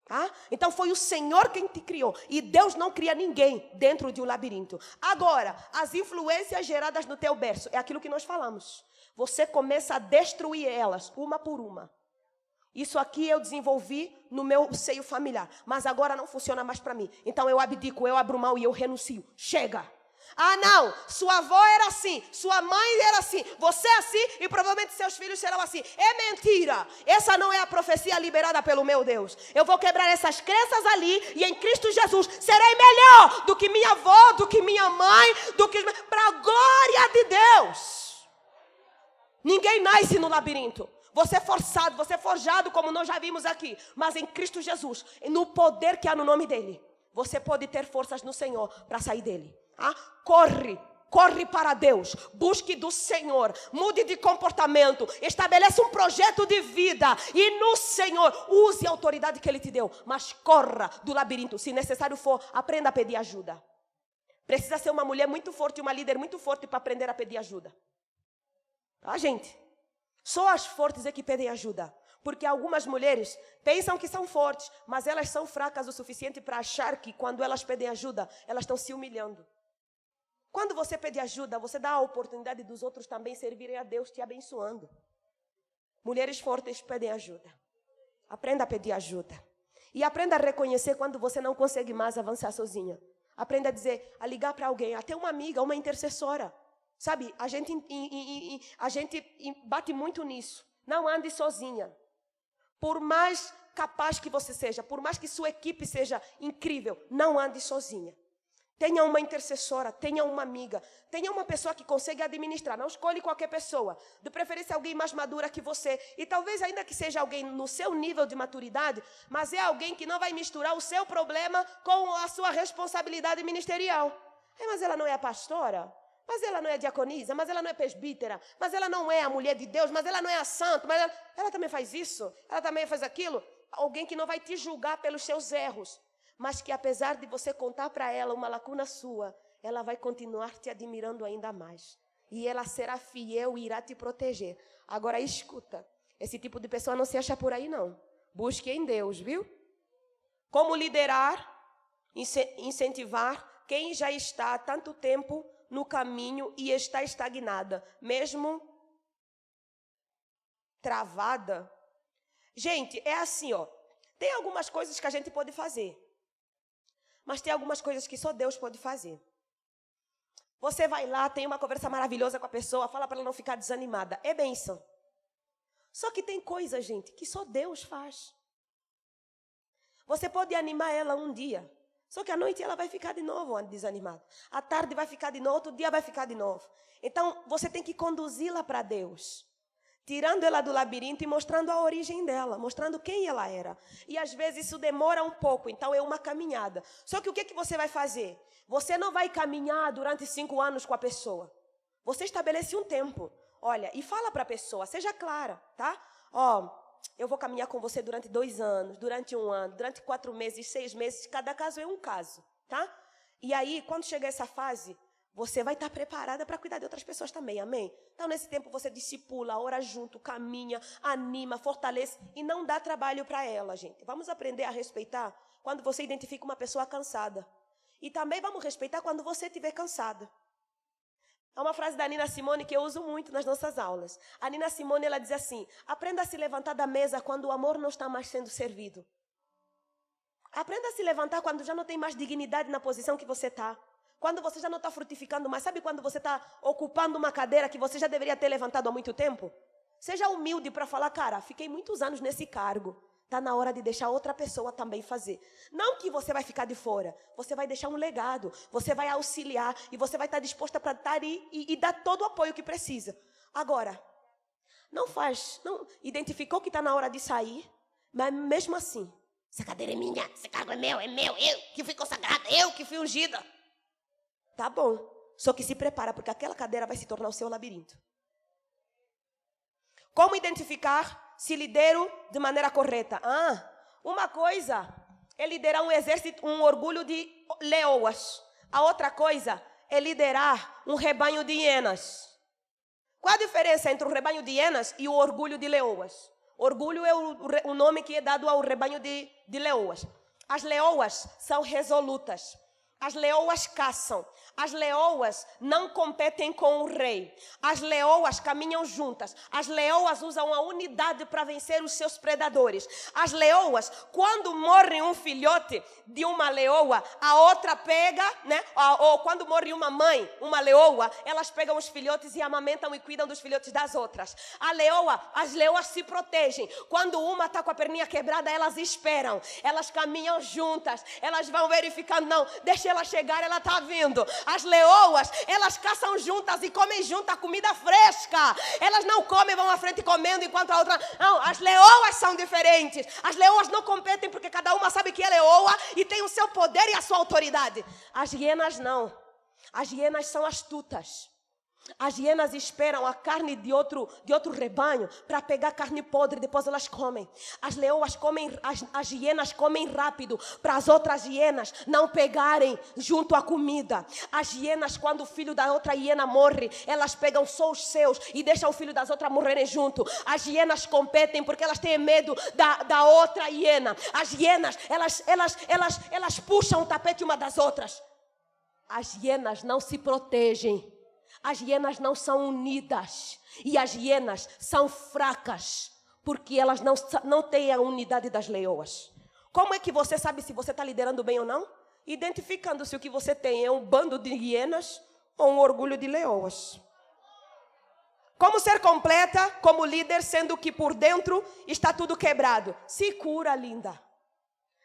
A: Tá? Então foi o Senhor quem te criou. E Deus não cria ninguém dentro de um labirinto. Agora, as influências geradas no teu berço, é aquilo que nós falamos. Você começa a destruir elas, uma por uma. Isso aqui eu desenvolvi no meu seio familiar. Mas agora não funciona mais para mim. Então eu abdico, eu abro mão e eu renuncio. Chega! Ah, não, sua avó era assim, sua mãe era assim, você é assim e provavelmente seus filhos serão assim. É mentira. Essa não é a profecia liberada pelo meu Deus. Eu vou quebrar essas crenças ali e em Cristo Jesus serei melhor do que minha avó, do que minha mãe, para a glória de Deus. Ninguém nasce no labirinto. Você é forçado, você é forjado, como nós já vimos aqui. Mas em Cristo Jesus, no poder que há no nome dele, você pode ter forças no Senhor para sair dele. Corre para Deus, busque do Senhor, mude de comportamento, estabeleça um projeto de vida e no Senhor use a autoridade que Ele te deu, mas corra do labirinto. Se necessário for, aprenda a pedir ajuda. Precisa ser uma mulher muito forte, uma líder muito forte para aprender a pedir ajuda. Tá, gente? Só as fortes é que pedem ajuda. Porque algumas mulheres pensam que são fortes, mas elas são fracas o suficiente para achar que quando elas pedem ajuda, elas estão se humilhando. Quando você pede ajuda, você dá a oportunidade dos outros também servirem a Deus te abençoando. Mulheres fortes pedem ajuda. Aprenda a pedir ajuda. E aprenda a reconhecer quando você não consegue mais avançar sozinha. Aprenda a ligar para alguém, até uma amiga, uma intercessora. Sabe, a gente bate muito nisso. Não ande sozinha. Por mais capaz que você seja, por mais que sua equipe seja incrível, não ande sozinha. Tenha uma intercessora, tenha uma amiga, tenha uma pessoa que consegue administrar. Não escolhe qualquer pessoa, de preferência alguém mais madura que você. E talvez ainda que seja alguém no seu nível de maturidade, mas é alguém que não vai misturar o seu problema com a sua responsabilidade ministerial. Mas ela não é a pastora? Mas ela não é a diaconisa? Mas ela não é presbítera? Mas ela não é a mulher de Deus? Mas ela não é a santa? Mas ela também faz isso? Ela também faz aquilo? Alguém que não vai te julgar pelos seus erros, mas que apesar de você contar para ela uma lacuna sua, ela vai continuar te admirando ainda mais. E ela será fiel e irá te proteger. Agora escuta, esse tipo de pessoa não se acha por aí não. Busque em Deus, viu? Como liderar, incentivar quem já está há tanto tempo no caminho e está estagnada, mesmo travada. Gente, é assim, ó. Tem algumas coisas que a gente pode fazer. Mas tem algumas coisas que só Deus pode fazer. Você vai lá, tem uma conversa maravilhosa com a pessoa, fala para ela não ficar desanimada. É bênção. Só que tem coisas, gente, que só Deus faz. Você pode animar ela um dia, só que à noite ela vai ficar de novo desanimada. À tarde vai ficar de novo, outro dia vai ficar de novo. Então, você tem que conduzi-la para Deus. Tirando ela do labirinto e mostrando a origem dela, mostrando quem ela era. E às vezes isso demora um pouco, então é uma caminhada. Só que o que você vai fazer? Você não vai caminhar durante 5 anos com a pessoa. Você estabelece um tempo. Olha, e fala para a pessoa, seja clara, tá? Eu vou caminhar com você durante 2 anos, durante 1 ano, durante 4 meses, 6 meses, cada caso é um caso, tá? E aí, quando chegar essa fase, você vai estar preparada para cuidar de outras pessoas também, amém? Então, nesse tempo, você discipula, ora junto, caminha, anima, fortalece e não dá trabalho para ela, gente. Vamos aprender a respeitar quando você identifica uma pessoa cansada. E também vamos respeitar quando você estiver cansada. Há uma frase da Nina Simone que eu uso muito nas nossas aulas. A Nina Simone, ela diz assim: aprenda a se levantar da mesa quando o amor não está mais sendo servido. Aprenda a se levantar quando já não tem mais dignidade na posição que você está. Quando você já não está frutificando mais. Sabe quando você está ocupando uma cadeira que você já deveria ter levantado há muito tempo? Seja humilde para falar, cara, fiquei muitos anos nesse cargo. Está na hora de deixar outra pessoa também fazer. Não que você vai ficar de fora. Você vai deixar um legado. Você vai auxiliar. E você vai estar disposta para estar e dar todo o apoio que precisa. Agora, não identificou que está na hora de sair. Mas mesmo assim, essa cadeira é minha, esse cargo é meu, eu que fui consagrada, eu que fui ungida. Tá bom, só que se prepara, porque aquela cadeira vai se tornar o seu labirinto. Como identificar se lidero de maneira correta? Uma coisa é liderar um exército, um orgulho de leoas. A outra coisa é liderar um rebanho de hienas. Qual a diferença entre o rebanho de hienas e o orgulho de leoas? Orgulho é o nome que é dado ao rebanho de leoas. As leoas são resolutas. As leoas caçam. As leoas não competem com o rei. As leoas caminham juntas. As leoas usam a unidade para vencer os seus predadores. As leoas, quando morre um filhote de uma leoa, a outra pega, né? Ou quando morre uma mãe, uma leoa, elas pegam os filhotes e amamentam e cuidam dos filhotes das outras. As leoas se protegem. Quando uma está com a perninha quebrada, elas esperam. Elas caminham juntas. Elas vão verificando, não, deixa ela chegar, ela está vindo. As leoas, elas caçam juntas e comem junto a comida fresca. Elas não comem, vão à frente comendo enquanto a outra... Não, as leoas são diferentes. As leoas não competem porque cada uma sabe que é leoa e tem o seu poder e a sua autoridade. As hienas não. As hienas são astutas. As hienas esperam a carne de outro rebanho para pegar carne podre, depois elas comem. As leoas comem, as hienas comem rápido para as outras hienas não pegarem junto à comida. As hienas, quando o filho da outra hiena morre, elas pegam só os seus e deixam o filho das outras morrerem junto. As hienas competem porque elas têm medo da outra hiena. As hienas, elas puxam o tapete uma das outras. As hienas não se protegem. As hienas não são unidas. E as hienas são fracas. Porque elas não têm a unidade das leoas. Como é que você sabe se você está liderando bem ou não? Identificando se o que você tem é um bando de hienas ou um orgulho de leoas. Como ser completa como líder, sendo que por dentro está tudo quebrado? Se cura, linda.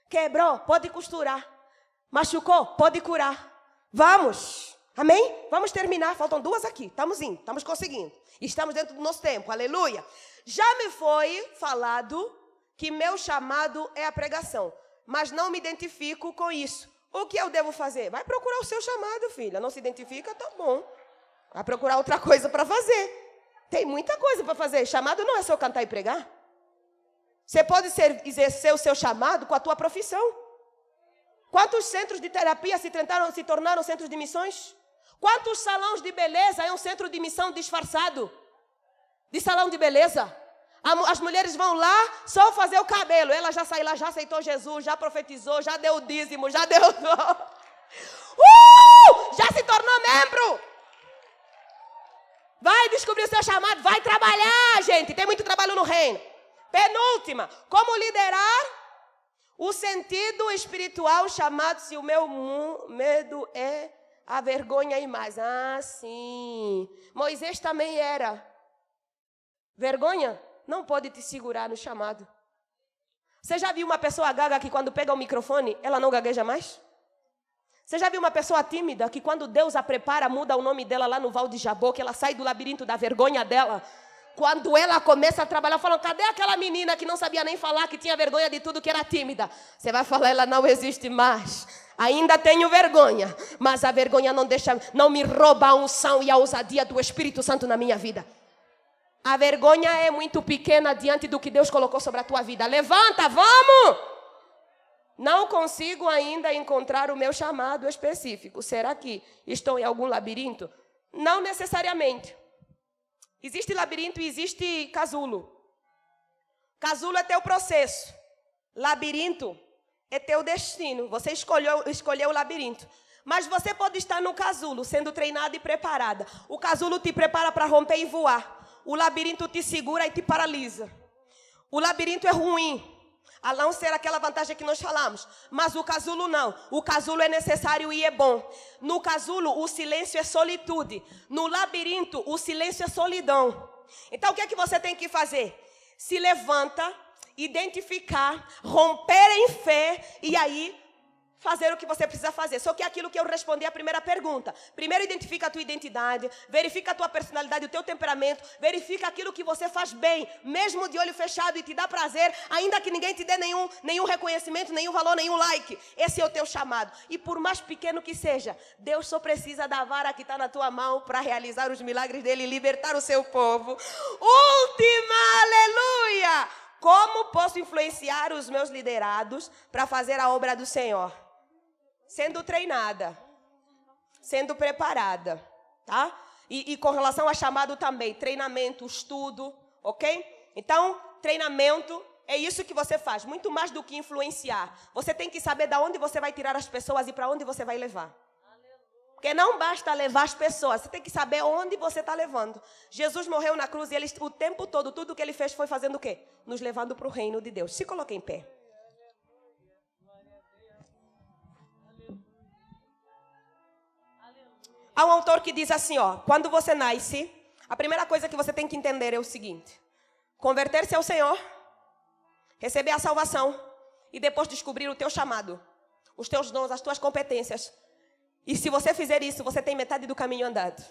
A: Quebrou, pode costurar. Machucou, pode curar. Vamos. Amém? Vamos terminar, faltam 2 aqui. Estamos indo, estamos conseguindo. Estamos dentro do nosso tempo, aleluia. Já me foi falado que meu chamado é a pregação, mas não me identifico com isso. O que eu devo fazer? Vai procurar o seu chamado, filha. Não se identifica? Tá bom. Vai procurar outra coisa para fazer. Tem muita coisa para fazer. Chamado não é só cantar e pregar. Você pode exercer o seu chamado com a tua profissão. Quantos centros de terapia se tornaram centros de missões? Quantos salões de beleza é um centro de missão disfarçado? De salão de beleza. As mulheres vão lá só fazer o cabelo. Ela já sai lá, já aceitou Jesus, já profetizou, já deu o dízimo, já deu... Já se tornou membro. Vai descobrir o seu chamado, vai trabalhar, gente. Tem muito trabalho no reino. Penúltima, como liderar o sentido espiritual chamado se o meu medo é... a vergonha e mais. Ah, sim. Moisés também era. Vergonha não pode te segurar no chamado. Você já viu uma pessoa gaga que quando pega o microfone, ela não gagueja mais? Você já viu uma pessoa tímida que quando Deus a prepara, muda o nome dela lá no Val de Jabó, que ela sai do labirinto da vergonha dela? Quando ela começa a trabalhar, falam, cadê aquela menina que não sabia nem falar, que tinha vergonha de tudo, que era tímida? Você vai falar, ela não existe mais. Ainda tenho vergonha, mas a vergonha não me rouba a unção e a ousadia do Espírito Santo na minha vida. A vergonha é muito pequena diante do que Deus colocou sobre a tua vida. Levanta, vamos! Não consigo ainda encontrar o meu chamado específico. Será que estou em algum labirinto? Não necessariamente. Existe labirinto e existe casulo. Casulo é teu processo. Labirinto é teu destino. Você escolheu o labirinto. Mas você pode estar no casulo, sendo treinada e preparada. O casulo te prepara para romper e voar. O labirinto te segura e te paralisa. O labirinto é ruim, a não ser aquela vantagem que nós falamos. Mas o casulo não. O casulo é necessário e é bom. No casulo, o silêncio é solitude. No labirinto, o silêncio é solidão. Então, o que é que você tem que fazer? Se levanta, identificar, romper em fé e aí fazer o que você precisa fazer. Só que é aquilo que eu respondi à primeira pergunta. Primeiro identifica a tua identidade, verifica a tua personalidade, o teu temperamento, verifica aquilo que você faz bem, mesmo de olho fechado e te dá prazer, ainda que ninguém te dê nenhum reconhecimento, nenhum valor, nenhum like. Esse é o teu chamado. E por mais pequeno que seja, Deus só precisa da vara que está na tua mão para realizar os milagres dele e libertar o seu povo. Última, aleluia! Como posso influenciar os meus liderados para fazer a obra do Senhor? Sendo treinada, sendo preparada, tá? E com relação a chamado também, treinamento, estudo, ok? Então, treinamento, é isso que você faz. Muito mais do que influenciar. Você tem que saber de onde você vai tirar as pessoas e para onde você vai levar. Porque não basta levar as pessoas, você tem que saber onde você está levando. Jesus morreu na cruz e ele, o tempo todo, tudo que ele fez foi fazendo o quê? Nos levando para o reino de Deus. Se coloque em pé. Há um autor que diz assim, ó, quando você nasce, a primeira coisa que você tem que entender é o seguinte: converter-se ao Senhor, receber a salvação e depois descobrir o teu chamado, os teus dons, as tuas competências. E se você fizer isso, você tem metade do caminho andado.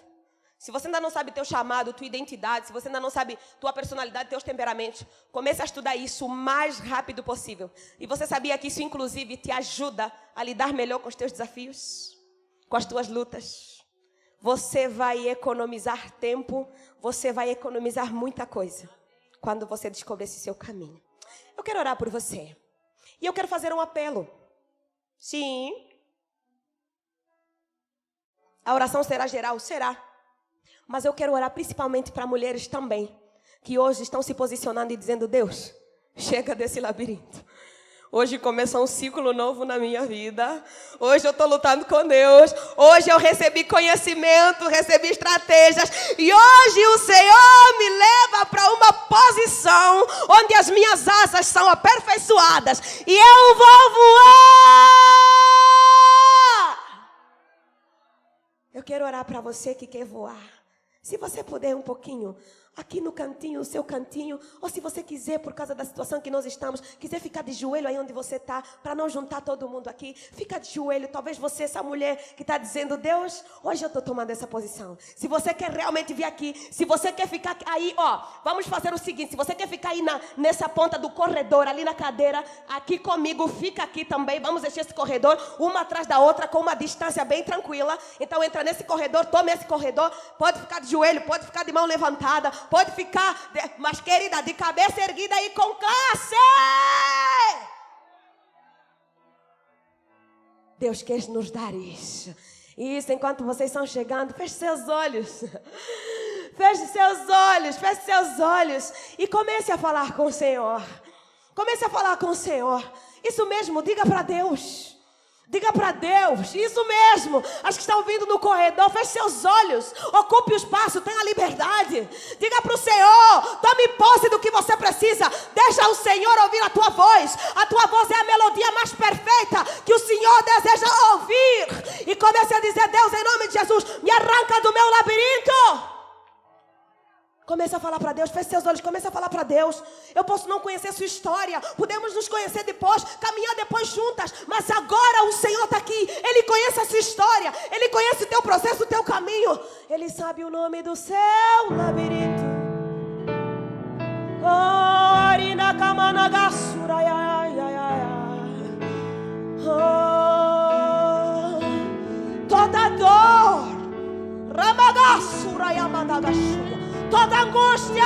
A: Se você ainda não sabe teu chamado, tua identidade, se você ainda não sabe tua personalidade, teus temperamentos, comece a estudar isso o mais rápido possível. E você sabia que isso, inclusive, te ajuda a lidar melhor com os teus desafios, com as tuas lutas. Você vai economizar tempo, você vai economizar muita coisa quando você descobrir esse seu caminho. Eu quero orar por você. E eu quero fazer um apelo. Sim. A oração será geral? Será. Mas eu quero orar principalmente para mulheres também, que hoje estão se posicionando e dizendo: Deus, chega desse labirinto. Hoje começou um ciclo novo na minha vida. Hoje eu estou lutando com Deus. Hoje eu recebi conhecimento, recebi estratégias. E hoje o Senhor me leva para uma posição onde as minhas asas são aperfeiçoadas. E eu vou voar. Eu quero orar para você que quer voar. Se você puder um pouquinho, aqui no cantinho, o seu cantinho, ou se você quiser, por causa da situação que nós estamos, quiser ficar de joelho aí onde você está, para não juntar todo mundo aqui, fica de joelho. Talvez você, essa mulher que está dizendo: Deus, hoje eu estou tomando essa posição. Se você quer realmente vir aqui, se você quer ficar aí, ó, vamos fazer o seguinte: se você quer ficar aí nessa ponta do corredor, ali na cadeira, aqui comigo, fica aqui também. Vamos deixar esse corredor uma atrás da outra, com uma distância bem tranquila. Então entra nesse corredor, toma esse corredor, pode ficar de joelho, pode ficar de mão levantada, pode ficar, mas querida, de cabeça erguida e com classe. Deus quer nos dar isso. Isso, enquanto vocês estão chegando, feche seus olhos. Feche seus olhos, feche seus olhos e comece a falar com o Senhor. Comece a falar com o Senhor. Isso mesmo, diga para Deus. Diga para Deus, isso mesmo. As que estão vindo no corredor, feche seus olhos, ocupe o espaço, tenha liberdade. Diga para o Senhor, tome posse do que você precisa. Deixa o Senhor ouvir a tua voz. A tua voz é a melodia mais perfeita que o Senhor deseja ouvir. E comece a dizer: Deus, em nome de Jesus, me arranca do meu labirinto. Comece a falar para Deus, feche seus olhos, comece a falar para Deus. Eu posso não conhecer sua história, podemos nos conhecer depois, caminhar depois juntas, mas agora o Senhor está aqui, Ele conhece a sua história, Ele conhece o teu processo, o teu caminho, Ele sabe o nome do seu labirinto. Toda dor, toda angústia,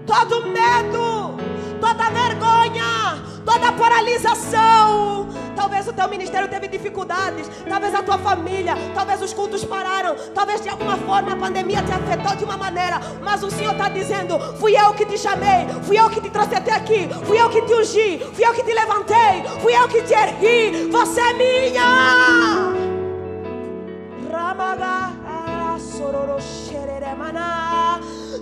A: todo medo, toda vergonha, toda paralisação. Talvez o teu ministério teve dificuldades, talvez a tua família, talvez os cultos pararam, talvez de alguma forma a pandemia te afetou de uma maneira, mas o Senhor está dizendo: fui eu que te chamei, fui eu que te trouxe até aqui, fui eu que te ungi, fui eu que te levantei, fui eu que te ergui, você é minha.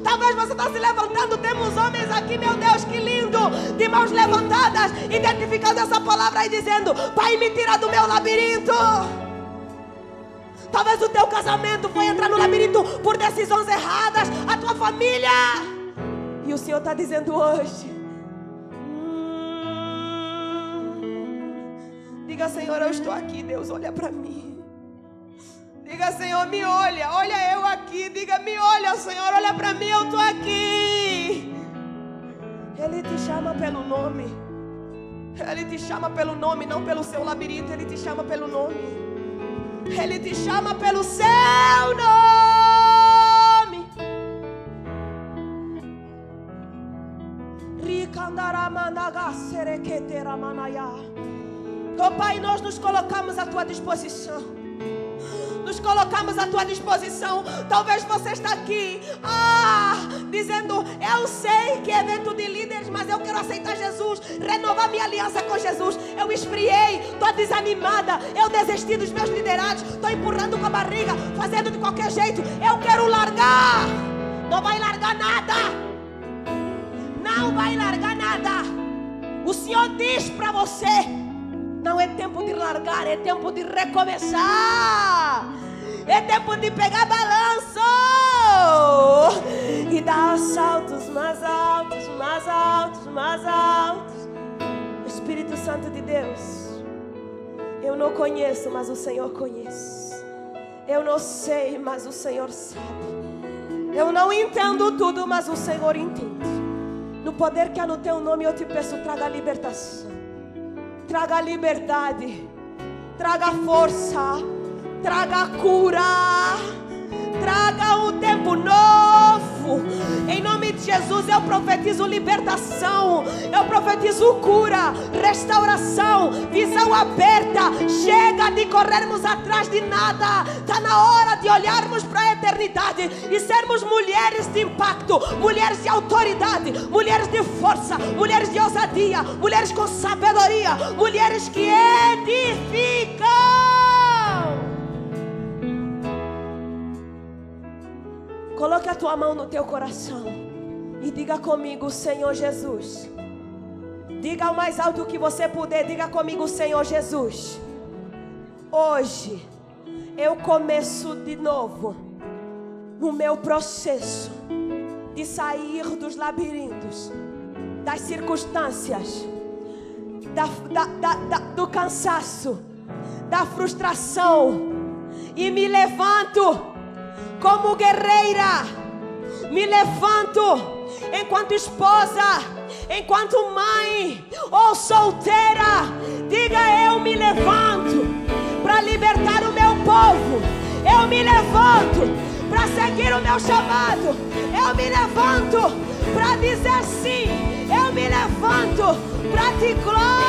A: Talvez você está se levantando. Temos homens aqui, meu Deus, que lindo, de mãos levantadas, identificando essa palavra e dizendo: Pai, me tira do meu labirinto. Talvez o teu casamento foi entrar no labirinto por decisões erradas, a tua família, e o Senhor está dizendo hoje: diga: Senhor, eu estou aqui. Deus, olha para mim. Diga: Senhor, me olha, olha eu aqui. Diga: me olha, Senhor, olha para mim, eu estou aqui. Ele te chama pelo nome. Ele te chama pelo nome, não pelo seu labirinto. Ele te chama pelo nome. Ele te chama pelo seu nome. Oh Pai, nós nos colocamos à tua disposição. nos colocamos à tua disposição. Talvez você está aqui, dizendo: eu sei que é evento de líderes, mas eu quero aceitar Jesus, renovar minha aliança com Jesus. Eu esfriei, estou desanimada, eu desisti dos meus liderados, estou empurrando com a barriga, fazendo de qualquer jeito. Eu quero largar. Não vai largar nada. Não vai largar nada. O Senhor diz para você: não é tempo de largar, é tempo de recomeçar. É tempo de pegar balanço e dar saltos mais altos, mais altos, mais altos. Espírito Santo de Deus, eu não conheço, mas o Senhor conhece. Eu não sei, mas o Senhor sabe. Eu não entendo tudo, mas o Senhor entende. No poder que há no teu nome, eu te peço: traga libertação, traga liberdade, traga força, traga cura, traga um tempo novo. Em nome de Jesus, eu profetizo libertação, eu profetizo cura, restauração, visão aberta. Chega de corrermos atrás de nada. Está na hora de olharmos para a eternidade e sermos mulheres de impacto, mulheres de autoridade, mulheres de força, mulheres de ousadia, mulheres com sabedoria, mulheres que edificam. Coloque a tua mão no teu coração e diga comigo: Senhor Jesus. Diga o mais alto que você puder. Diga comigo: Senhor Jesus, hoje eu começo de novo no meu processo de sair dos labirintos, das circunstâncias, do cansaço, da frustração, e me levanto como guerreira. Me levanto enquanto esposa, enquanto mãe ou solteira. Diga: eu me levanto para libertar o meu povo. Eu me levanto para seguir o meu chamado. Eu me levanto para dizer sim. Eu me levanto para te glorificar.